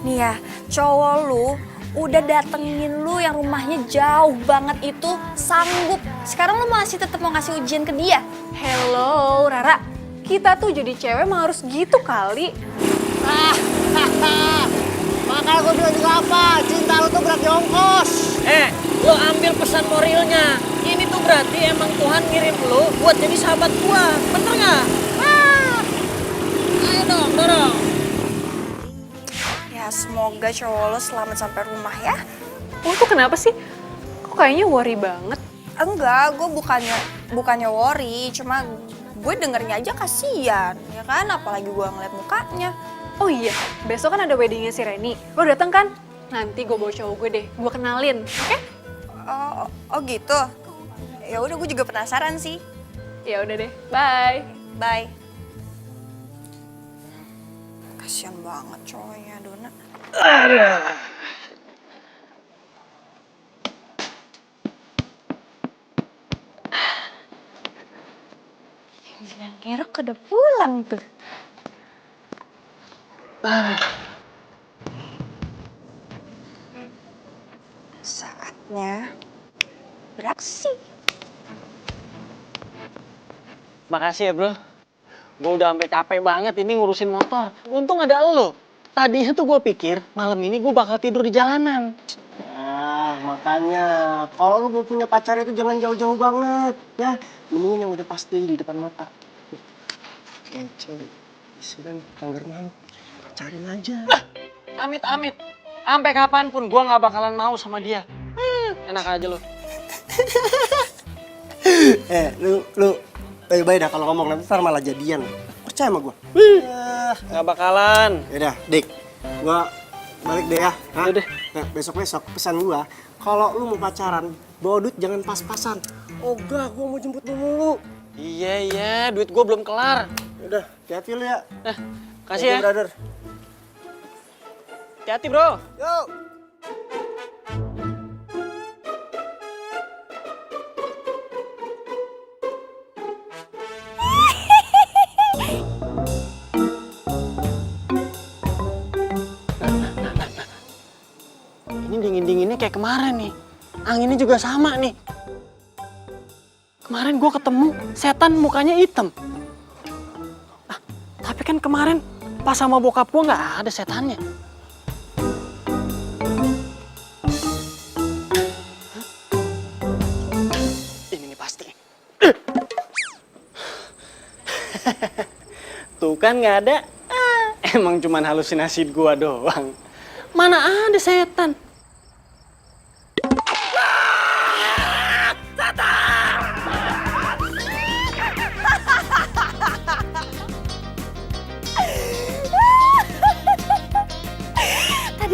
Nih ya, cowok lu udah datengin lu yang rumahnya jauh banget itu sanggup. Sekarang lu masih tetap mau ngasih ujian ke dia? Hello, Rara. Kita tuh jadi cewek emang harus gitu kali. Makanya gue bilang juga apa? Cinta lu tuh berarti ongkos. Lo ambil pesan moralnya. Ini tuh berarti emang Tuhan ngirim lo buat jadi sahabat gua. Bener nggak? Ayo dong, dorong. Ya semoga cowok lo selamat sampai rumah ya. Lo tuh kenapa sih? Kok kayaknya worry banget? Enggak, gue bukannya worry, cuma gue dengernya aja kasihan, ya kan? Apalagi gue ngeliat mukanya. Oh iya, besok kan ada weddingnya si Reni. Lo dateng kan? Nanti gue bawa cowok gue deh, gue kenalin, oke? Oh gitu. Ya udah, gue juga penasaran sih. Ya udah deh, bye. Bye. Kasihan banget cowoknya, Dona. Yang Erok udah pulang tuh. Saatnya beraksi. Makasih ya bro. Gue udah sampai capek banget ini ngurusin motor. Untung ada lo. Tadinya tuh gue pikir malam ini gue bakal tidur di jalanan. Nah, makanya kalau lu mau punya pacar itu jangan jauh-jauh banget, ya. Mendingan yang udah pasti di depan mata. Kece, isiran anggar malu. Pacarin aja. Amit-amit. Sampai kapanpun gue nggak bakalan mau sama dia. Enak aja lo. Lu baik-baik dah kalau ngomong nanti ntar malah jadian. Percaya sama gue. Nggak bakalan. Yaudah, Dik. Gua balik deh ya. Yaudah. Nah, besok-besok pesan gua, kalau lu mau pacaran, bawa duit jangan pas-pasan. Oh enggak, gua mau jemput lu mulu. Iya, duit gue belum kelar. Udah, hati-hati lu ya. Kasih ya. Brother. Hati-hati bro. Yo. Ini dingin-dinginnya kayak kemarin nih. Anginnya juga sama nih. Kemarin gue ketemu setan mukanya hitam. Tapi kan kemarin pas sama bokap gue nggak ada setannya. Ini nih pasti. Tuh kan nggak ada. Emang cuman halusinasi gue doang. Mana ada setan?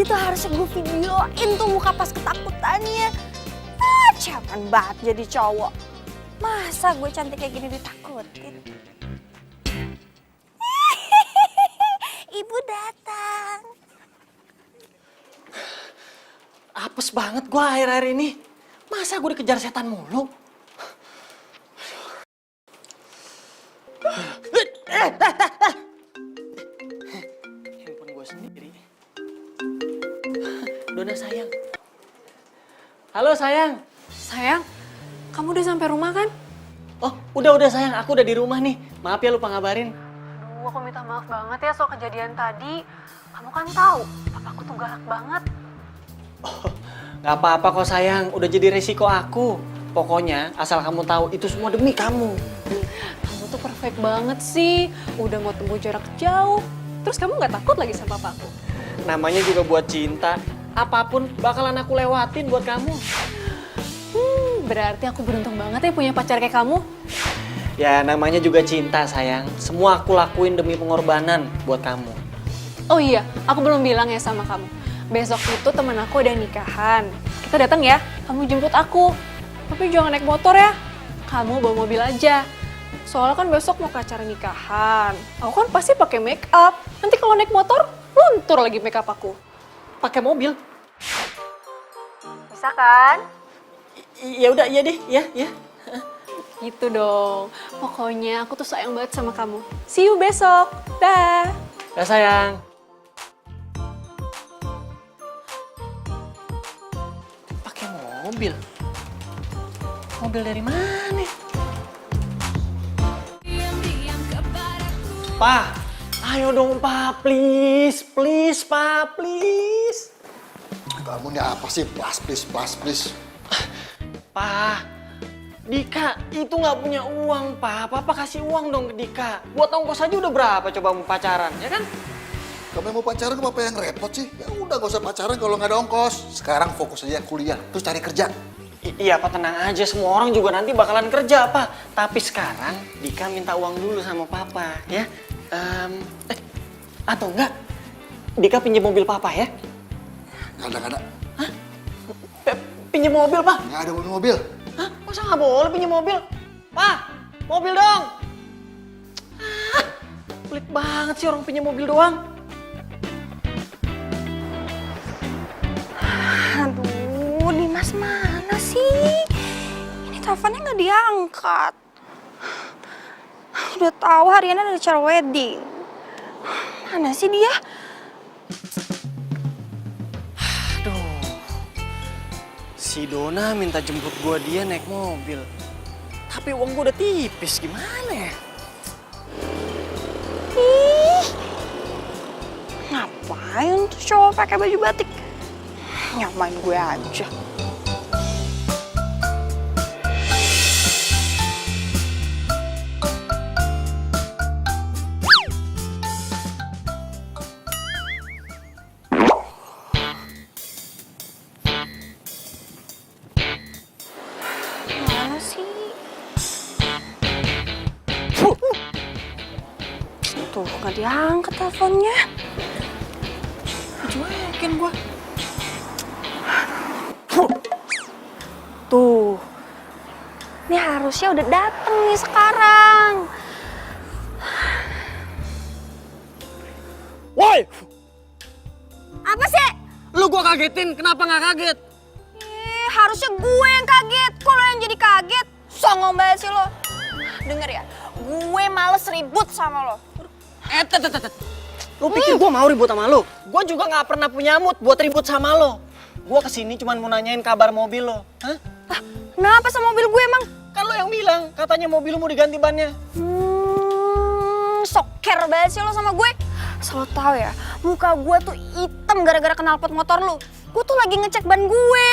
Itu harusnya gue videoin tuh muka pas ketakutannya. Ah, cemen banget jadi cowok. Masa gue cantik kayak gini ditakutin? Ibu datang. Apes banget gue akhir-akhir ini. Masa gue dikejar setan mulu? Handphone gue sendiri. Dona sayang. Halo sayang. Sayang, kamu udah sampai rumah kan? Oh, udah sayang. Aku udah di rumah nih. Maaf ya lupa ngabarin. Aduh, aku minta maaf banget ya soal kejadian tadi. Kamu kan tahu, papaku tuh galak banget. Oh, gak apa-apa kok sayang. Udah jadi resiko aku. Pokoknya asal kamu tahu itu semua demi kamu. Kamu tuh perfect banget sih. Udah mau tempuh jarak jauh. Terus kamu gak takut lagi sama papaku? Namanya juga buat cinta. Apapun bakalan aku lewatin buat kamu. Berarti aku beruntung banget ya punya pacar kayak kamu. Ya namanya juga cinta sayang. Semua aku lakuin demi pengorbanan buat kamu. Oh iya, aku belum bilang ya sama kamu. Besok itu temen aku ada nikahan. Kita datang ya, kamu jemput aku. Tapi jangan naik motor ya. Kamu bawa mobil aja. Soalnya kan besok mau ke acara nikahan. Aku kan pasti pakai make up. Nanti kalau naik motor, luntur lagi make up aku. Pakai mobil? Bisa kan? Ya udah, iya deh, ya. Gitu dong. Pokoknya aku tuh sayang banget sama kamu. See you besok. Dah. Ya sayang. Pakai mobil? Mobil dari mana? Pa, ayo dong Pa, please, Pa, please. Kamu ini apa sih? Please. Pa, Dika itu nggak punya uang, Pa. Papa kasih uang dong ke Dika. Buat ongkos aja udah berapa coba mau pacaran, ya kan? Kamu mau pacaran, apa yang repot sih? Ya udah gak usah pacaran kalau nggak ada ongkos. Sekarang fokus aja kuliah, terus cari kerja. Iya, Pak, tenang aja. Semua orang juga nanti bakalan kerja, Pak. Tapi sekarang Dika minta uang dulu sama Papa, ya. Atau enggak, Dika pinjam mobil Papa, ya? Nggak ada. Hah? Pinjam mobil, Pak? Nggak ada mobil. Hah? Masa nggak boleh pinjam mobil? Pak, mobil dong! Pelit banget sih orang pinjam mobil doang. Aduh, Dimas mana sih? Ini teleponnya nggak diangkat. Udah tahu hariannya ada acara wedding. Mana sih dia? Aduh, si Dona minta jemput gua dia naik mobil. Tapi uang gua udah tipis, gimana ya? Ih, ngapain tuh cowok pakai baju batik? Nyamain gue aja. Mana sih? Tuh, nggak diangkat teleponnya. Cuekin gua. Tuh, ini harusnya udah dateng nih sekarang. Woi! Apa sih? Lu gua kagetin, kenapa nggak kaget? Harusnya gue yang kaget. Kok lo yang jadi kaget? Songong banget sih lo. Denger ya, gue males ribut sama lo. Lu pikir gua mau ribut sama lu? Gua juga nggak pernah punya mood buat ribut sama lo. Gua kesini cuma mau nanyain kabar mobil lo. Hah? Kenapa sama mobil gue emang? Kan lo yang bilang, katanya mobil lu mau diganti bannya. Soker banget sih lo sama gue. Asal lo tau ya, muka gue tuh hitam gara-gara knalpot motor lo. Gue tuh lagi ngecek ban gue.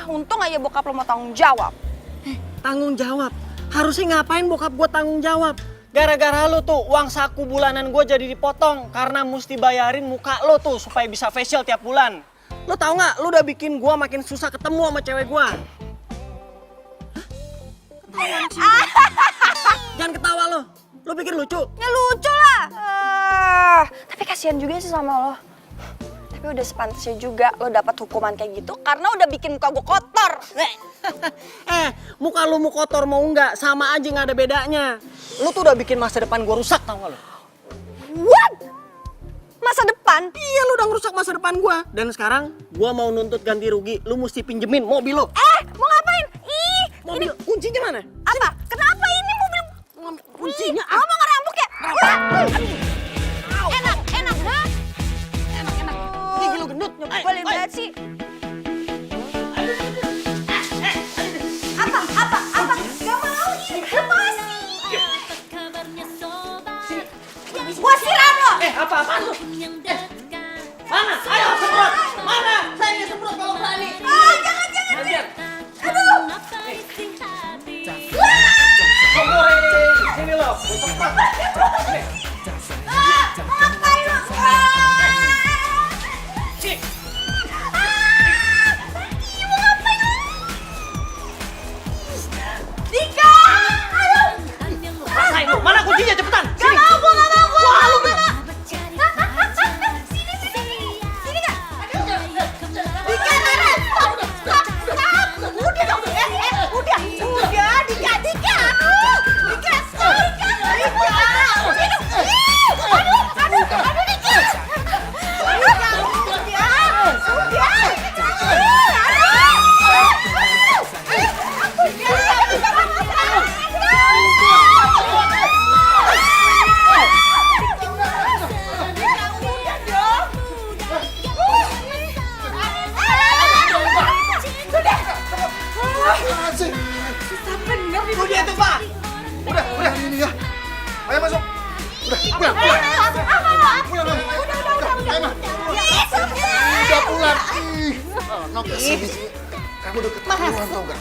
Untung aja bokap lo mau tanggung jawab. Tanggung jawab? Harusnya ngapain bokap gua tanggung jawab? Gara-gara lu tuh uang saku bulanan gue jadi dipotong karena mesti bayarin muka lo tuh supaya bisa facial tiap bulan. Lo tau nggak? Lo udah bikin gue makin susah ketemu sama cewek gue. Jangan ketawa lo. Lo pikir lucu? Ya lucu lah. Tapi kasihan juga sih sama lo. Tapi Tapi udah sepantasnya juga lo dapat hukuman kayak gitu karena udah bikin muka gue kotor. Muka lu mau kotor mau enggak, sama aja nggak ada bedanya. Lu tuh udah bikin masa depan gue rusak, tau gak lu? What? Masa depan? Iya, lu udah ngerusak masa depan gue. Dan sekarang gue mau nuntut ganti rugi. Lu mesti pinjemin mobil lo. Mau ngapain? Ih, Mobil, kuncinya mana? apa? Kenapa ini mobil? Kuncinya. Lo mau ngerampok ya? Enak, ha? Enak. Gigi lu gendut. Boleh banget sih. Apa? Gak mau, ini lepasin. Gua siram lo. Apaan lu? Mana? Ayo semprot. Mana? Saya yang semprot kalau berani. Jangan. Aduh. Semprotin. Sini lo. Semprot. Ngapain lo? Cik. Mau ngapain lo? Dika! Aduh! Rasain lu. Mana kuncinya cepetan? Gak mau, gua gak mau. Wah, lu gak. Sini Kak. Dika, Rara. Stop. Udah dong. Udah. Dika. Dika, stop. Aduh, Dika. Udah tuh, Pak. Udah ini ya. Ayo masuk. Udah pulang. Udah pulang. Kamu udah keterlaluan tau gak?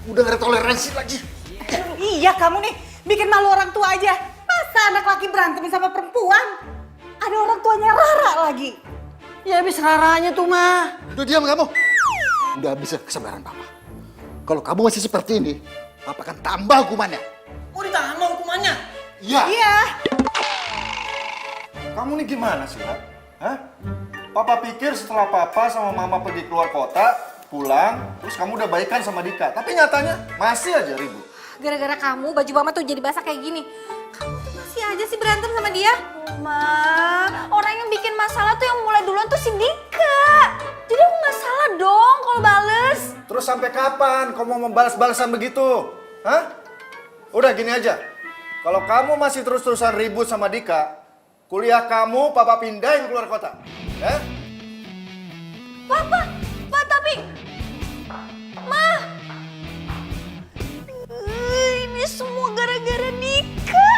Udah gak ada toleransi lagi. Iya kamu nih, bikin malu orang tua aja. Masa anak laki berantem sama perempuan? Ada orang tuanya Rara lagi. Ya habis Raranya tuh, mah. Udah diam kamu. Udah habis kesabaran Papa. Kalau kamu masih seperti ini, Papa akan tambah hukumannya. Mau ditambah hukumannya? Iya. Kamu nih gimana sih, Hah? Papa pikir setelah Papa sama Mama pergi keluar kota, pulang, terus kamu udah baikan sama Dika. Tapi nyatanya masih aja ribut. Gara-gara kamu baju mama tuh jadi basah kayak gini. Kamu tuh masih aja sih berantem sama dia. Ma, orang yang bikin masalah tuh yang mulai duluan tuh si Dika. Jadi aku gak salah dong kalau bales. Terus sampai kapan kamu mau membalas-balasan begitu? Hah? Udah gini aja. Kalau kamu masih terus-terusan ribut sama Dika, kuliah kamu Papa pindahin keluar kota. Ya? Papa, tapi... Ma, ini semua gara-gara Dika.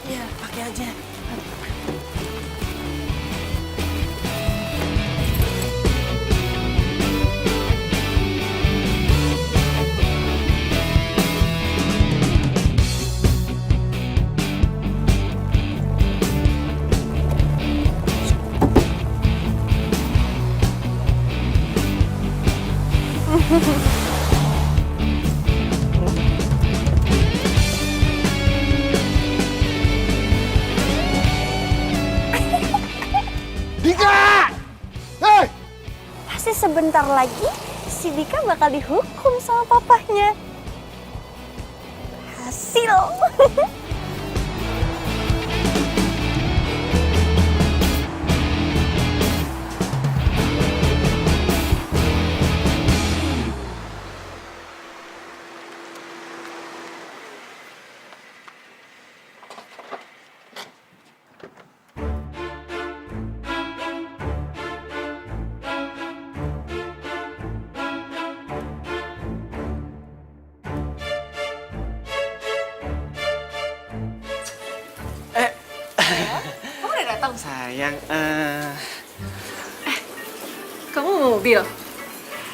Iya, pakai aja. Dika! Hei! Pasti sebentar lagi si Dika bakal dihukum sama papahnya. Hasil. Kamu udah datang? Sayang, Kamu mau mobil?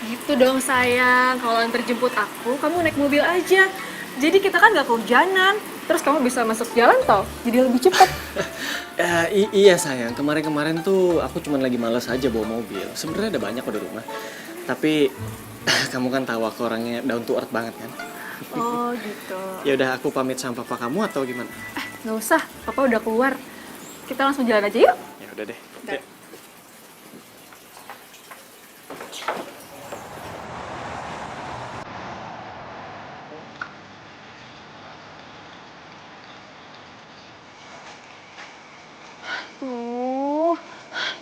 Gitu dong sayang, kalau antar jemput aku, kamu naik mobil aja. Jadi kita kan gak kehujanan, terus kamu bisa masuk jalan tol, jadi lebih cepat. iya sayang, kemarin-kemarin tuh aku cuma lagi males aja bawa mobil. Sebenarnya ada banyak kok di rumah. Tapi kamu kan tahu aku orangnya down to earth banget kan. Oh gitu. Ya udah, aku pamit sama papa kamu atau gimana? Nggak usah, papa udah keluar. Kita langsung jalan aja yuk. Ya udah deh. Udah. Yuk.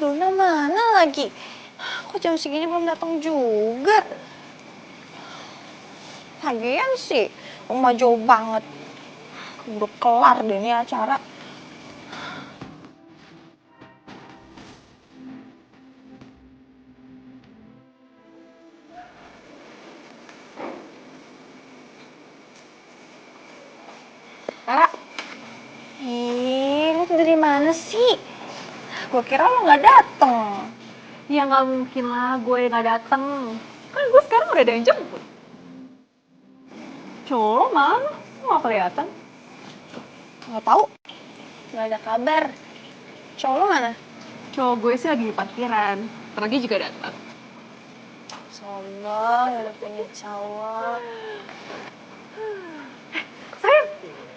Dona mana lagi? Kok jam segini belum datang juga? Lagian sih, rumah jauh banget. Udah kelar deh ini acara. Rara. Lu dari mana sih? Gue kira lo nggak dateng. Ya nggak mungkin lah gue nggak dateng. Kan gue sekarang udah ada yang jemput. Cowok lo mana? Lo nggak kelihatan. Nggak tahu. Nggak ada kabar. Cowok lo mana? Cowok gue sih lagi di parkiran. Ntar lagi juga datang. Sombong, udah punya cowok. Sayang,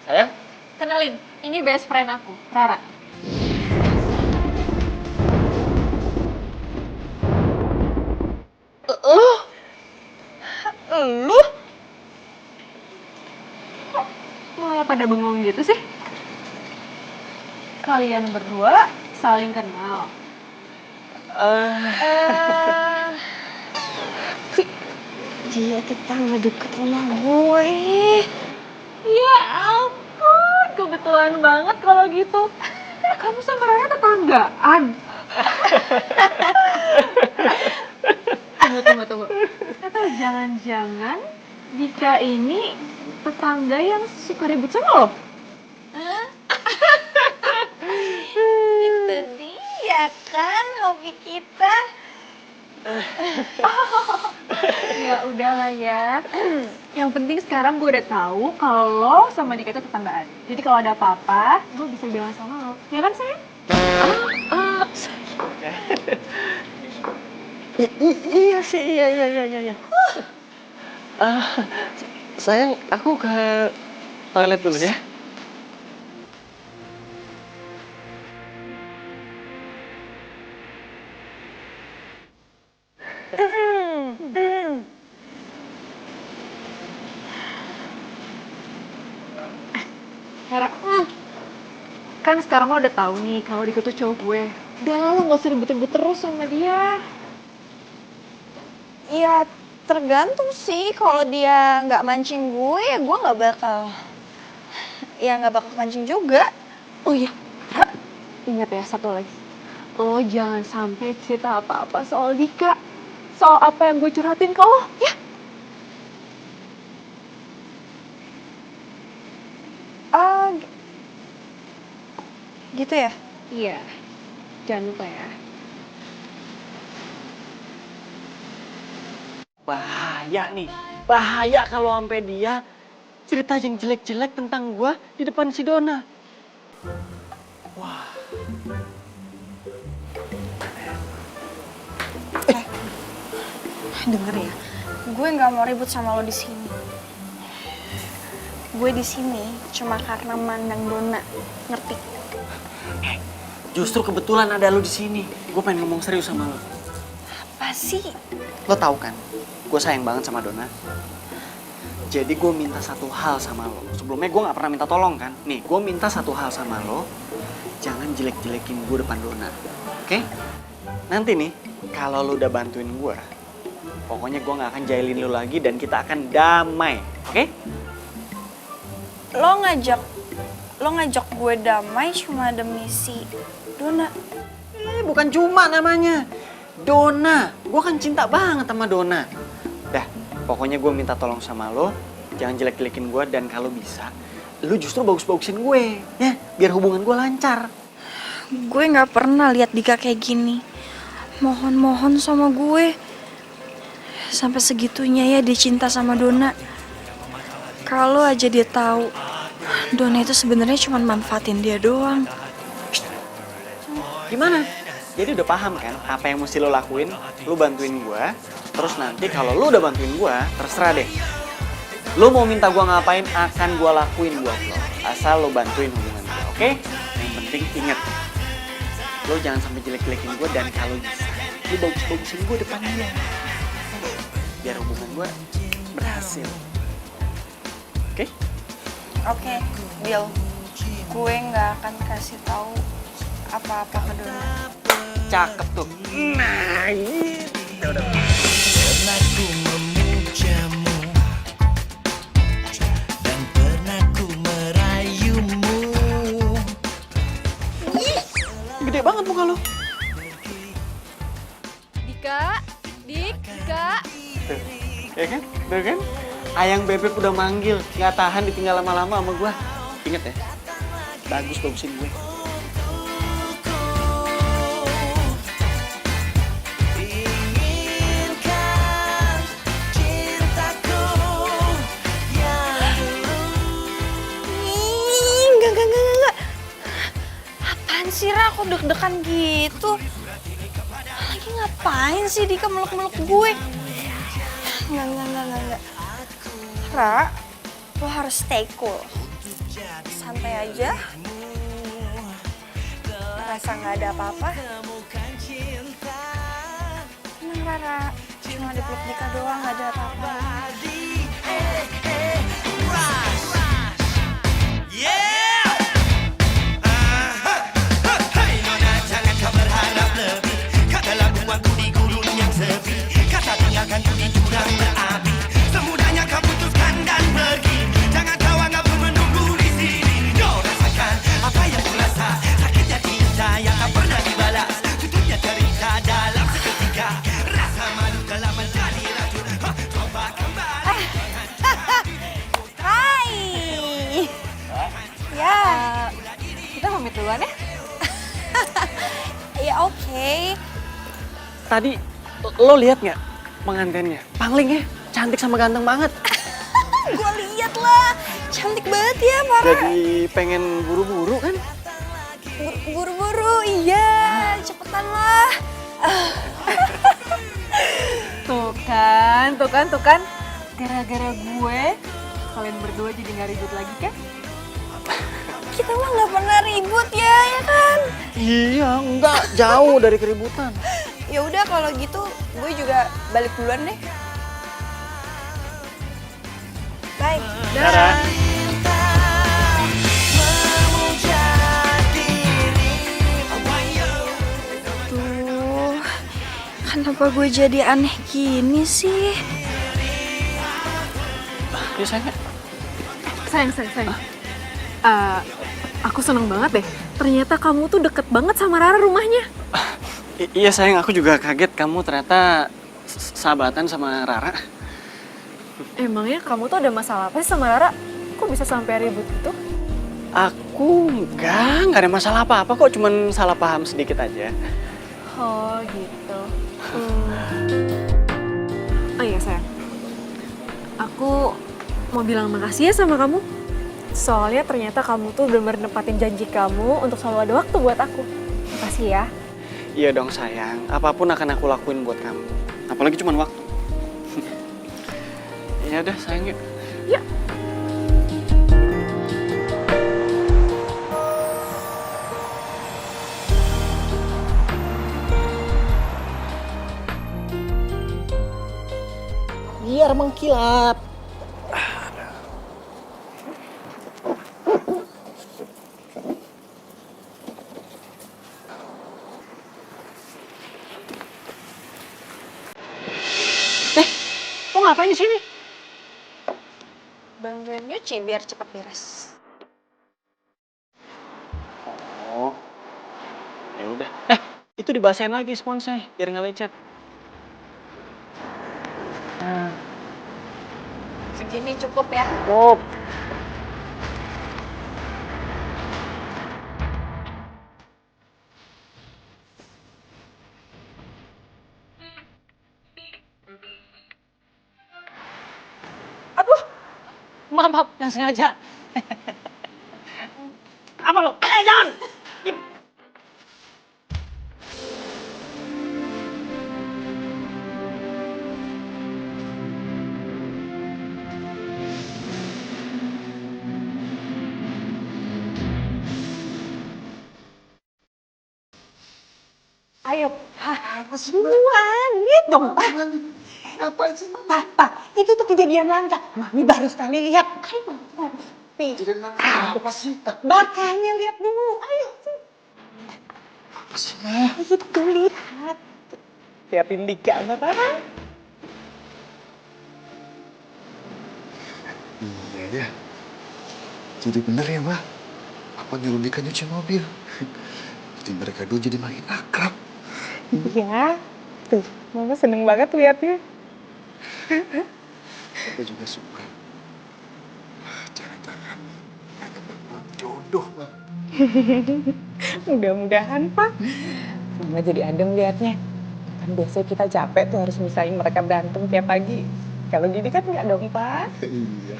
Sayang? kenalin. Ini best friend aku, Rara. Lu? Kok malah pada bengong gitu sih? Kalian berdua saling kenal. Dia tetangga deket rumah gue. Ya ampun, kebetulan banget kalau gitu. Kamu sama Rara tetanggaan. Tunggu. Atau jangan-jangan Dika ini tetangga yang suka ribut sama lo? Itu dia kan hobi kita. Ya udahlah ya. Yang penting sekarang gue udah tahu kalau lo sama Dika itu tetanggaan. Jadi kalau ada apa-apa, gue bisa bilang sama lo. Ya kan, sayang? Iya sih, iya. Sayang, aku ke toilet dulu ya. Rara, kan sekarang lo udah tahu nih kalau Dika tuh cowok gue. Udah lah, lo gak usah ribut-ribut terus sama dia. Ya tergantung sih, kalau dia nggak mancing gue ya gue nggak bakal mancing juga. Oh iya, ingat ya satu lagi. Lo jangan sampai cerita apa-apa soal Dika. Soal apa yang gue curhatin ke lo, ya? Gitu ya? Iya, jangan lupa ya. Bahaya nih, bahaya kalau sampai dia cerita yang jelek-jelek tentang gua di depan si Dona. Wah. Denger ya, gue nggak mau ribut sama lo di sini. Gue di sini cuma karena mandang Dona, ngerti? Justru kebetulan ada lo di sini. Gue pengen ngomong serius sama lo. Apa sih? Lo tahu kan, gue sayang banget sama Dona. Jadi gue minta satu hal sama lo. Sebelumnya gue nggak pernah minta tolong kan. Nih, gue minta satu hal sama lo. Jangan jelek-jelekin gue depan Dona. Oke? Nanti nih, kalau lo udah bantuin gue, pokoknya gue nggak akan jahilin lo lagi dan kita akan damai. Oke? Lo ngajak gue damai cuma demi si Dona. Bukan cuma namanya. Dona. Gue kan cinta banget sama Dona. Dah, pokoknya gue minta tolong sama lo. Jangan jelek-jelekin gue dan kalau bisa, lo justru bagus-bagusin gue. Ya, biar hubungan gue lancar. Gue nggak pernah lihat Dika kayak gini. Mohon-mohon sama gue. Sampai segitunya ya dia cinta sama Dona. Kalau aja dia tahu Dona itu sebenarnya cuma manfaatin dia doang. Gimana? Jadi udah paham kan apa yang mesti lo lakuin? Lo bantuin gue. Terus nanti kalau lo udah bantuin gue, terserah deh. Lo mau minta gue ngapain akan gue lakuin buat lo. Asal lo bantuin hubungan gue, oke? Yang penting inget, lo jangan sampai jelek-jelekin gue dan kalau bisa, lo bagus-bagusin gue depan dia. Biar hubungan gue berhasil. Oke? Oke, deal. Gue nggak akan kasih tahu apa-apa ke Dona. Cakep tuh. Nah, gitu. Udah. Pernah ku memujamu dan pernah ku merayumu. Gede banget muka lo. Dika, Dika. Tuh, ya kan? Tuh kan? Ayang Bebek udah manggil, nggak tahan ditinggal lama-lama sama gue. Ingat ya, bagusin gue. Inginkan cintaku yang Enggak. Apaan sih, Ra? Kok deg-degan gitu? Lagi ngapain sih Dika meluk-meluk gue? Enggak. Ra, lo harus stay cool. Santai aja. Ngerasa nggak ada apa-apa. Tenang, Rara. Cuma dipeluk Dika doang, nggak ada apa-apa. Kita pamit duluan ya? Ya oke. Tadi lo lihat nggak pengantinnya? Panglingnya cantik sama ganteng banget. Gue liat lah, cantik banget ya, parah. Jadi pengen buru-buru kan? Buru-buru, iya, cepetan lah. Tuh kan. Gara-gara gue, kalian berdua jadi nggak ribut lagi kan? Kita mah nggak pernah ribut ya kan? Iya, enggak jauh dari keributan. Ya udah kalau gitu, gue juga balik duluan deh. Bye. Dadah. Tuh, kenapa gue jadi aneh gini sih? Ya sayang. Sayang. Aku seneng banget deh. Ternyata kamu tuh deket banget sama Rara rumahnya. Iya sayang, aku juga kaget kamu ternyata sahabatan sama Rara. Emangnya kamu tuh ada masalah apa sih sama Rara? Kok bisa sampai ribut gitu? Aku enggak ada masalah apa-apa kok, cuman salah paham sedikit aja. Oh gitu. Oh iya sayang, aku mau bilang makasih ya sama kamu. Soalnya ternyata kamu tuh bener-bener nepatin janji kamu untuk selalu ada waktu buat aku. Makasih ya. Iya dong sayang, apapun akan aku lakuin buat kamu. Apalagi cuman waktu. Ya udah sayang yuk. Yuk. Biar mengkilap. Lo ngapain di sini? Bantuin nyuci biar cepat beres. Oh. Ya udah. Itu dibasahin lagi sponsnya biar nggak lecet. Segini cukup ya. Cukup. Maaf, yang sengaja. Apa lo? Jangan! Gimana sih? Buruan, lihat dong, Pak. Apa sih? Pak, itu tuh kejadian langka. Mami baru sekali lihat. Ayo, Jadi apa sih? makanya lihat dulu. Ayo, Apa sih, Ma? itu lihat. Lihatin Dika, apa? Iya ya. Jadi bener ya, Ma. Apa nyuruh Dika nyuci mobil? Jadi mereka dulu jadi makin akrab. Iya, tuh, Mama seneng banget lihatnya. Aku juga suka. Jangan-jangan mereka berdua jodoh, Ma. Mudah-mudahan, Pak. Mama jadi adem lihatnya. Kan biasanya kita capek tuh harus misahin mereka berantem tiap pagi. Kalau gini kan nggak dong, Pak. Iya.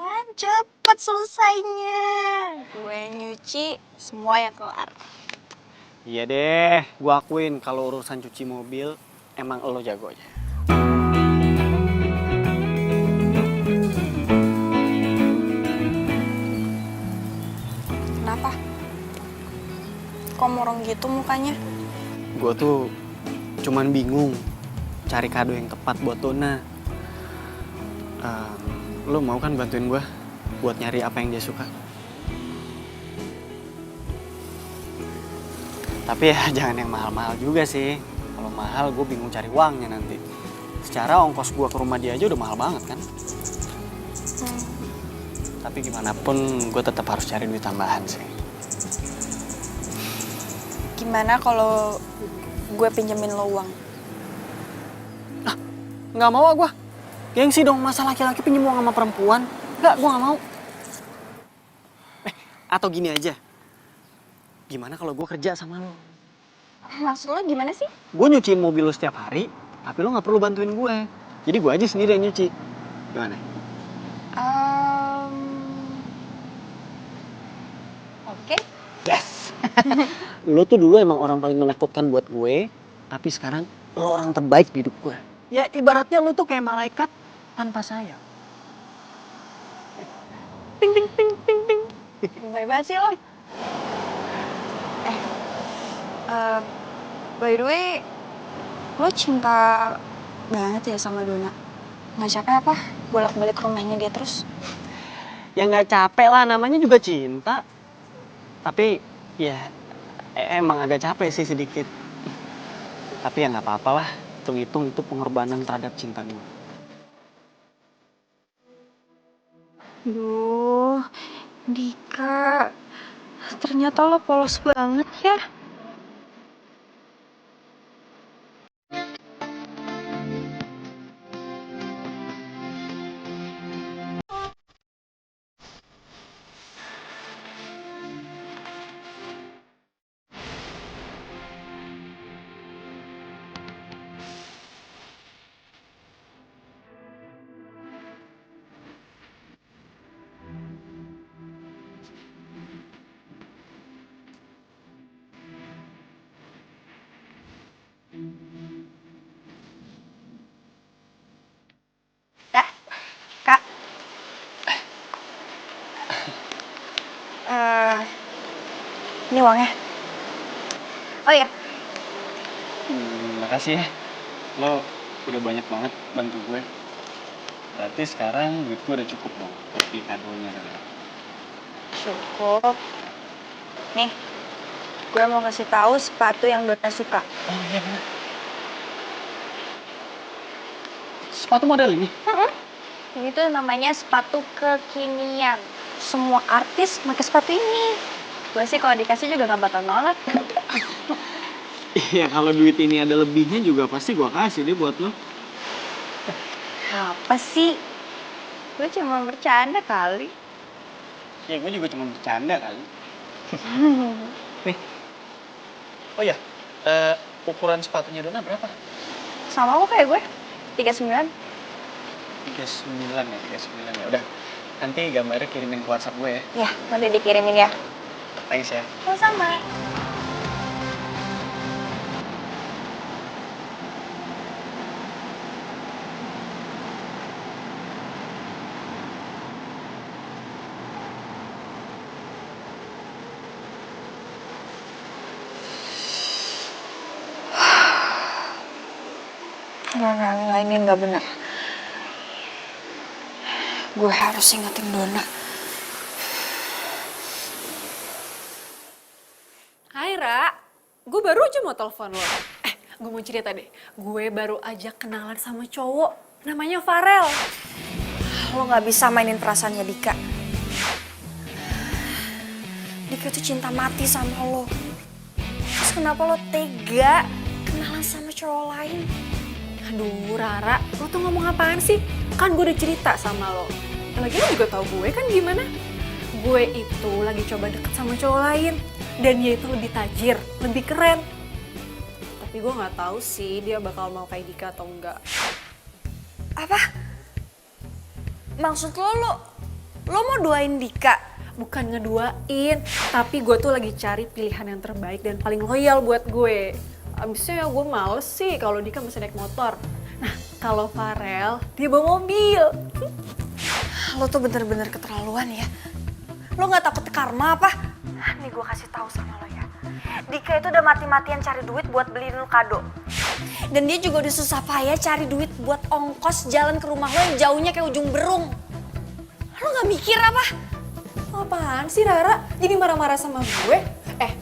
Kan cepet selesainya. Gue nyuci, semua yang kelar. Iya deh, gue akuin kalau urusan cuci mobil emang lo jagonya. Kenapa? Kok murung gitu mukanya? Gue tuh cuman bingung cari kado yang tepat buat Dona. Lo mau kan bantuin gue buat nyari apa yang dia suka? Tapi ya jangan yang mahal-mahal juga sih. Kalau mahal gue bingung cari uangnya nanti. Secara ongkos gue ke rumah dia aja udah mahal banget kan. Tapi gimana pun gue tetap harus cari duit tambahan sih. Gimana kalau gue pinjemin lo uang? Nggak mau gue. Gengsi dong, masa laki-laki pinjem uang sama perempuan. Nggak, gue nggak mau. Atau gini aja. Gimana kalau gue kerja sama lo? Maksud lo gimana sih? Gue nyuciin mobil lo setiap hari, tapi lo nggak perlu bantuin gue. Jadi gue aja sendiri yang nyuci. Gimana? Oke. Yes! Lo tuh dulu emang orang paling menakutkan buat gue, tapi sekarang lo orang terbaik di hidup gue. Ya ibaratnya lo tuh kayak malaikat tanpa sayap. Ting ting ting ting ting. Baik banget sih lo. By the way, lo cinta banget ya sama Dona? Nggak capek apa bolak-balik ke rumahnya dia terus? Ya nggak capek lah, namanya juga cinta. Tapi ya emang agak capek sih sedikit. Tapi ya nggak apa-apa lah, hitung-hitung itu pengorbanan terhadap cinta gue. Duh, Dika, ternyata lo polos banget ya. Kak. Ini uangnya. Oh iya. Makasih ya, lo udah banyak banget bantu gue. Berarti sekarang duit gue udah cukup dong buat beli kadonya. Cukup. Nih, gue mau kasih tahu sepatu yang Dona suka. Oh iya bener. Sepatu model ini? Ini tuh namanya sepatu kekinian. Semua artis pakai sepatu ini. Gue sih kalau dikasih juga gak bakal nolak. Iya, kalau duit ini ada lebihnya juga pasti gue kasih deh buat lo. Apa sih? Gue cuma bercanda kali. Ya gue juga cuma bercanda kali. Nih. Oh iya, ukuran sepatunya Dona berapa? Sama lo kayak gue, 39. 39 ya, 39 ya. Udah, nanti gambarnya kirimin ke WhatsApp gue ya. Ya, nanti dikirimin ya. Thanks ya. Sama-sama. Enggak, ini nggak benar. Gue harus ingetin Dona. Hai Ra, gue baru aja mau telepon lo. Gue mau cerita deh. Gue baru aja kenalan sama cowok, namanya Farel. Lo nggak bisa mainin perasaannya Dika. Dika tuh cinta mati sama lo. Terus kenapa lo tega kenalan sama cowok lain? Aduh Rara, lo tuh ngomong apaan sih? Kan gue udah cerita sama lo. Lagi lo juga tahu gue kan gimana? Gue itu lagi coba deket sama cowok lain. Dan dia itu lebih tajir, lebih keren. Tapi gue gak tahu sih dia bakal mau kayak Dika atau enggak. Apa? Maksud lo mau doain Dika? Bukan ngeduain, tapi gue tuh lagi cari pilihan yang terbaik dan paling loyal buat gue. Abisnya ya gue males sih kalau Dika masih naik motor. Nah, kalau Farel, dia bawa mobil. Lo tuh bener-bener keterlaluan ya. Lo gak takut karma apa? Nih gue kasih tahu sama lo ya. Dika itu udah mati-matian cari duit buat beliin lo kado. Dan dia juga udah susah payah cari duit buat ongkos jalan ke rumah lo yang jauhnya kayak ujung berung. Lo gak mikir apa? Apaan sih Rara? Jadi marah-marah sama gue?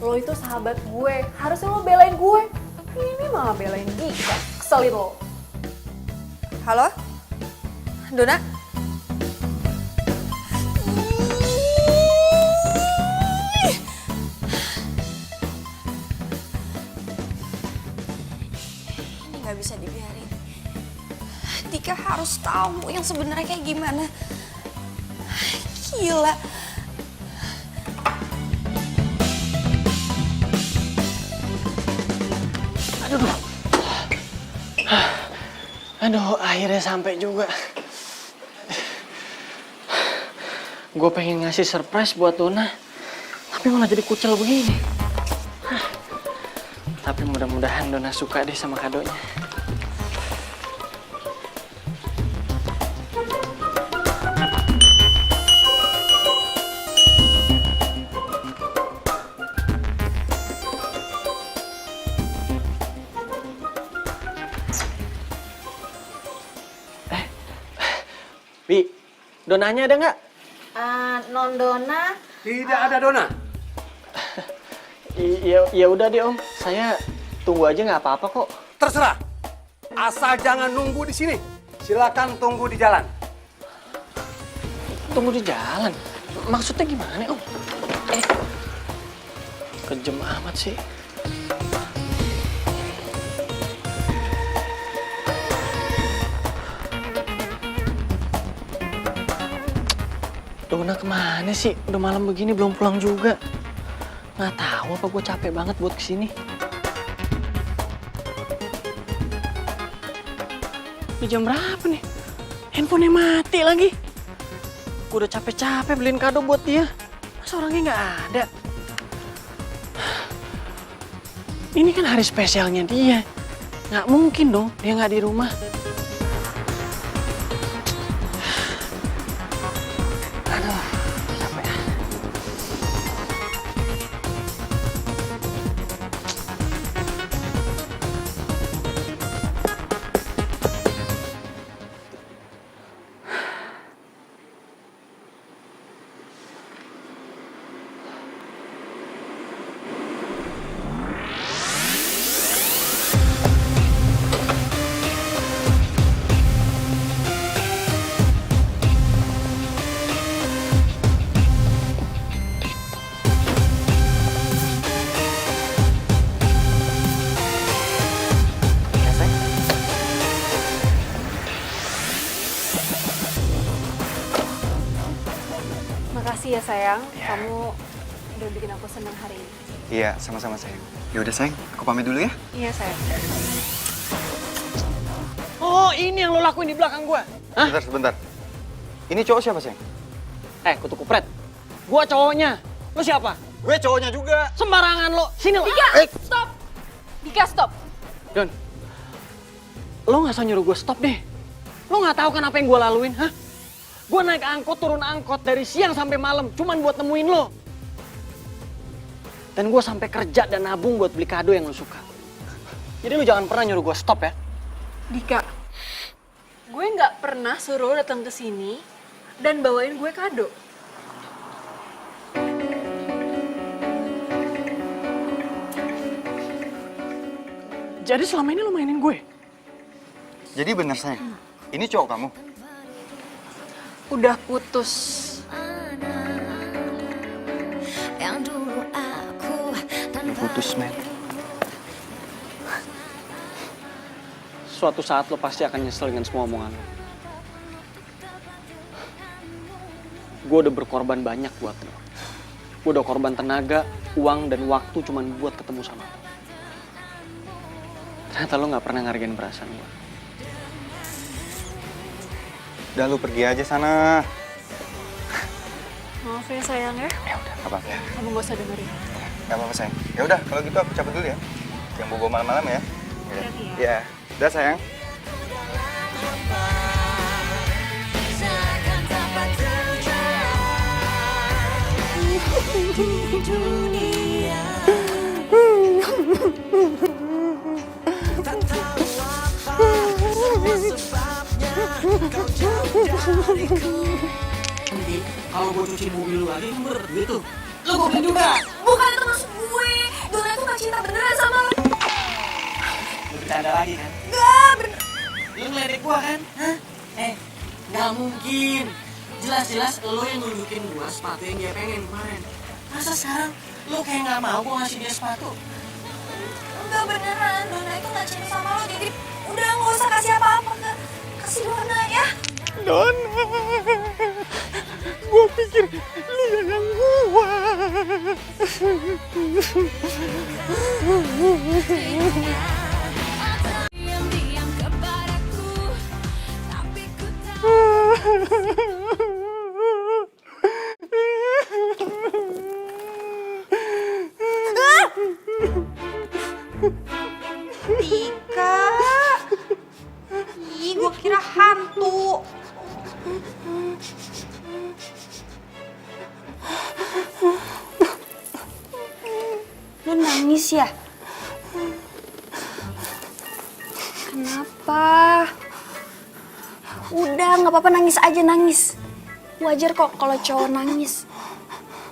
Lo itu sahabat gue, harusnya lo belain gue. Ini malah belain Dika, keselin lo. Halo? Dona? Ini gak bisa dibiarin. Dika harus tahu yang sebenarnya kayak gimana. Gila. Aduh, akhirnya sampai juga. Gue pengen ngasih surprise buat Dona, tapi malah jadi kucel begini. Tapi mudah-mudahan Dona suka deh sama kadonya. Bi, Donanya ada nggak? Non Dona. Tidak ada Dona. Ya udah deh Om, saya tunggu aja nggak apa-apa kok. Terserah. Asal jangan nunggu di sini. Silakan tunggu di jalan. Tunggu di jalan? Maksudnya gimana Om? Kejem amat sih. Dona kemana sih? Udah malam begini belum pulang juga. Nggak tahu apa gue capek banget buat kesini. Ini jam berapa nih? Handphonenya mati lagi. Gue udah capek-capek beliin kado buat dia. Masa orangnya nggak ada? Ini kan hari spesialnya dia. Nggak mungkin dong dia nggak di rumah. Makasih ya sayang, kamu udah bikin aku senang hari ini. Iya, sama-sama sayang. Yaudah sayang, aku pamit dulu ya. Iya sayang. Oh, ini yang lo lakuin di belakang gua. Hah? Sebentar. Ini cowok siapa sayang? Kutu kupret. Gua cowoknya. Lo siapa? Gue cowoknya juga. Sembarangan lo. Sini lo. Dika, stop! Dika, stop! Don, lo nggak usah nyuruh gue stop deh. Lo nggak tahu kan apa yang gue laluin, hah? Gue naik angkot, turun angkot dari siang sampai malam, cuman buat nemuin lo. Dan gue sampai kerja dan nabung buat beli kado yang lo suka. Jadi lo jangan pernah nyuruh gue stop ya. Dika, gue nggak pernah suruh lo datang ke sini dan bawain gue kado. Jadi selama ini lo mainin gue? Jadi bener sayang, ini cowok kamu? Udah putus. Udah putus, men. Suatu saat lo pasti akan nyesel dengan semua omongan lo. Gue udah berkorban banyak buat lo. Gue udah korban tenaga, uang, dan waktu cuman buat ketemu sama lo. Ternyata lo gak pernah ngargain perasaan gue. Udah lu pergi aja sana. Maaf ya sayang ya. Ya udah, gak apa-apa. Kamu gak usah dengerin. Gak apa-apa sayang. Ya udah, kalau gitu aku cabut dulu ya. Yang bobo malam-malam ya. Ya. Udah sayang. Kalau gue cuci mobil lu lagi, kan berat gitu. Lu gue beli juga. Bukan itu maksud gue. Dona itu gak cinta beneran sama lo. Lu bercanda lagi kan? Gak bener. Lu ngeledek gua kan? Hah? Nggak mungkin. Jelas-jelas lo yang nunjukin gua sepatu yang dia pengen kemarin. Masa sekarang lo kayak nggak mau gua ngasih dia sepatu? Enggak beneran. Dona itu gak cinta sama lo. Jadi udah gak usah kasih apa-apa ke kasih Dona ya. Dona, gua pikir dia yang gua. Dika. Ih, gue kira hantu. Lu nangis ya? Kenapa? Udah, nggak apa-apa, nangis aja, nangis. Wajar kok kalau cowok nangis.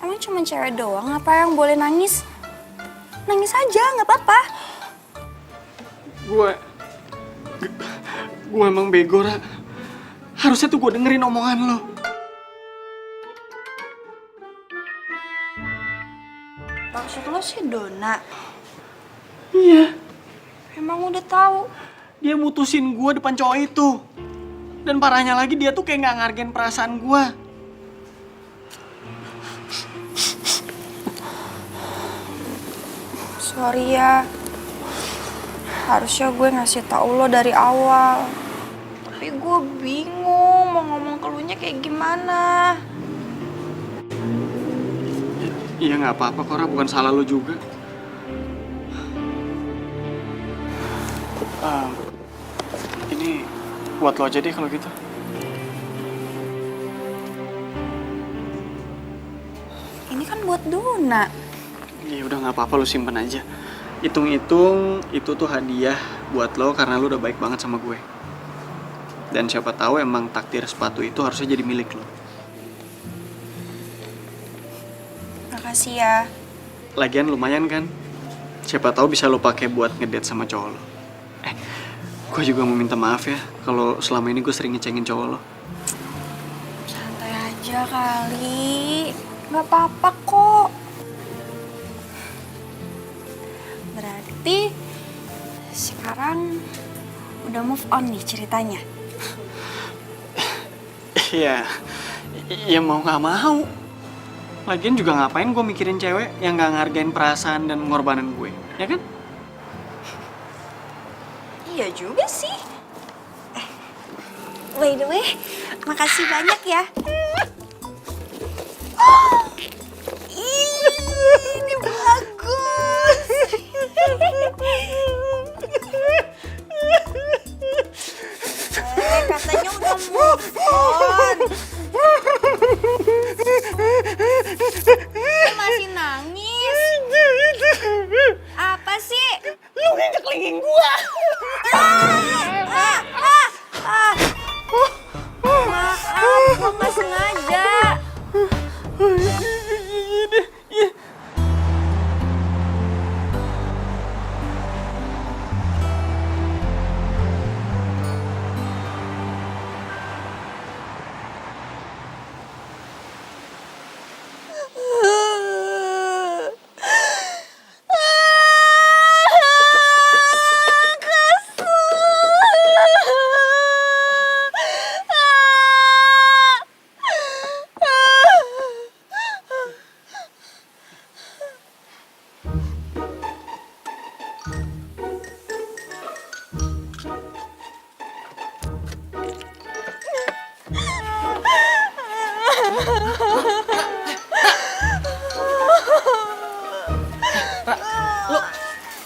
Emang cuma cewek doang apa yang boleh nangis? Nangis aja, nggak apa-apa. Gue emang bego, Ra. Harusnya tuh gue dengerin omongan lo. Maksud lo sih Dona? Iya. Emang udah tahu? Dia mutusin gue depan cowok itu. Dan parahnya lagi dia tuh kayak gak ngargain perasaan gue. Sorry ya. Harusnya gue ngasih tahu lo dari awal. Tapi gue bingung mau ngomong ke lunya kayak gimana. Iya nggak apa-apa, Kora. Bukan salah lo juga. Ini buat lo aja deh kalau gitu. Ini kan buat Dona. Ya udah nggak apa-apa, lo simpen aja. Hitung-hitung itu tuh hadiah buat lo karena lo udah baik banget sama gue. Dan siapa tahu emang takdir sepatu itu harusnya jadi milik lo. Makasih ya. Lagian lumayan kan? Siapa tahu bisa lo pakai buat ngedate sama cowok lo. Gue juga mau minta maaf ya kalau selama ini gue sering ngecengin cowok lo. Santai aja kali. Nggak apa-apa kok. Berarti sekarang udah move on nih ceritanya. Iya, ya mau nggak mau. Lagian juga ngapain gue mikirin cewek yang nggak ngargain perasaan dan pengorbanan gue, ya kan? Iya juga sih. By the way, makasih banyak ya. Ini bagus. Katanya udah move on. Lu masih nangis? Apa sih? Lu nginjek lingging gua.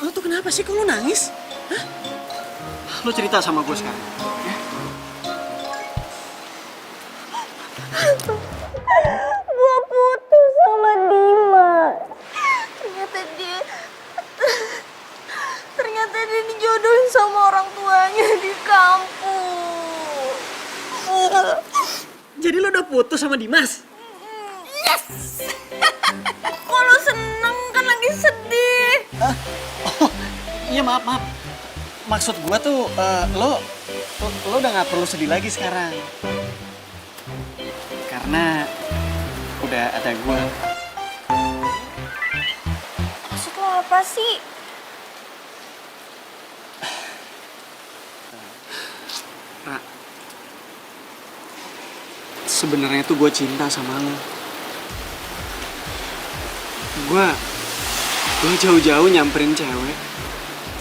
Lo tuh kenapa sih? Kok lo nangis? Hah? Lo cerita sama gue sekarang. Ya? Gue putus sama Dimas. Ternyata dia dijodohin sama orang tuanya di kampus. Jadi lo udah putus sama Dimas? Yes! Kok lo seneng kan lagi sedih? Iya maaf. Maksud gue tuh lo udah nggak perlu sedih lagi sekarang. Karena udah ada gue. Maksud lo apa sih? Ra, sebenarnya tuh gue cinta sama lo. Gue jauh-jauh nyamperin cewek,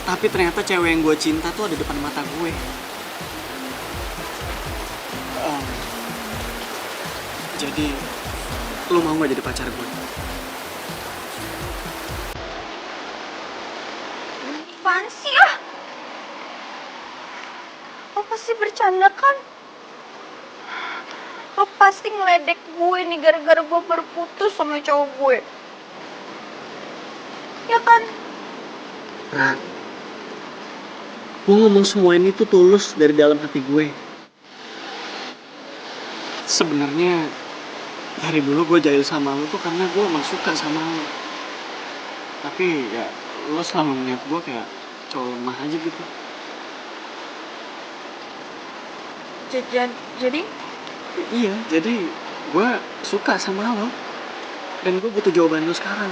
tapi ternyata cewek yang gue cinta tuh ada depan mata gue. Jadi, lo mau gak jadi pacar gue? Apaan sih ah? Lo pasti bercanda kan? Lo pasti ngeledek gue nih gara-gara gue baru putus sama cowok gue. Ya kan? Ra, gue ngomong semua ini tuh tulus dari dalam hati gue. Sebenarnya dari dulu gue jahil sama lo tuh karena gue emang suka sama lo. Tapi ya lo selalu ngeliat gue kayak cowok lemah aja gitu. Jadi? Iya, jadi gue suka sama lo. Dan gue butuh jawaban lo sekarang.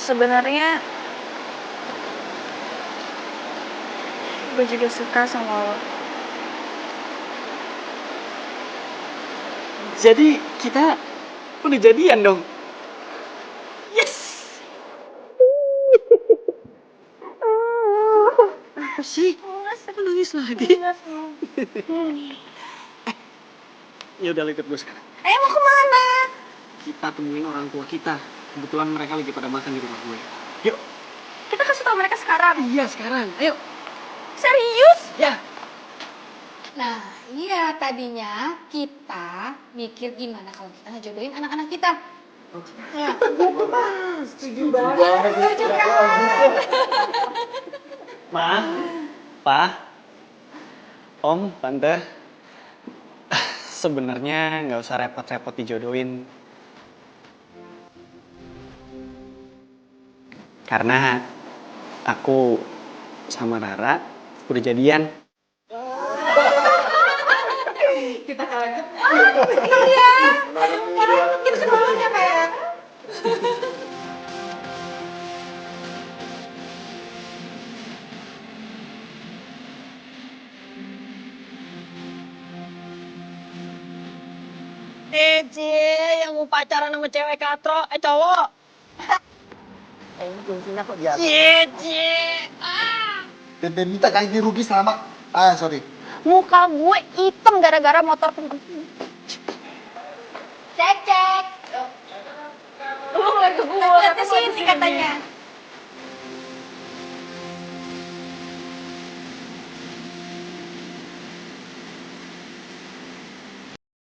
Sebenarnya gue juga suka sama lo. Jadi kita udah jadian dong. Yes. Apa sih? Nangis lagi. Ya udah, ikut gue sekarang. Mau kemana? Kita temuin orang tua kita. Kebetulan mereka lagi pada makan di rumah gue. Yuk. Kita kasih tau mereka sekarang. Iya, sekarang. Ayo. Serius? Ya. Nah, iya tadinya kita mikir gimana kalau kita ngejodohin anak-anak kita. Ya, Setuju banget. Ma, Pa, Om, Tante, sebenarnya nggak usah repot-repot dijodohin. Karena aku sama Rara udah jadian. Kita kaget. Iya. Kita semuanya kayak. Yang mau pacaran sama cewek katro, cowok. Fungsinya kok dia. Ah. Dan minta ganti rugi selama, sorry. Muka gue hitam gara-gara motor penggunaan. Cek. Lu ngeliat ke gue. Lihat ke sini katanya.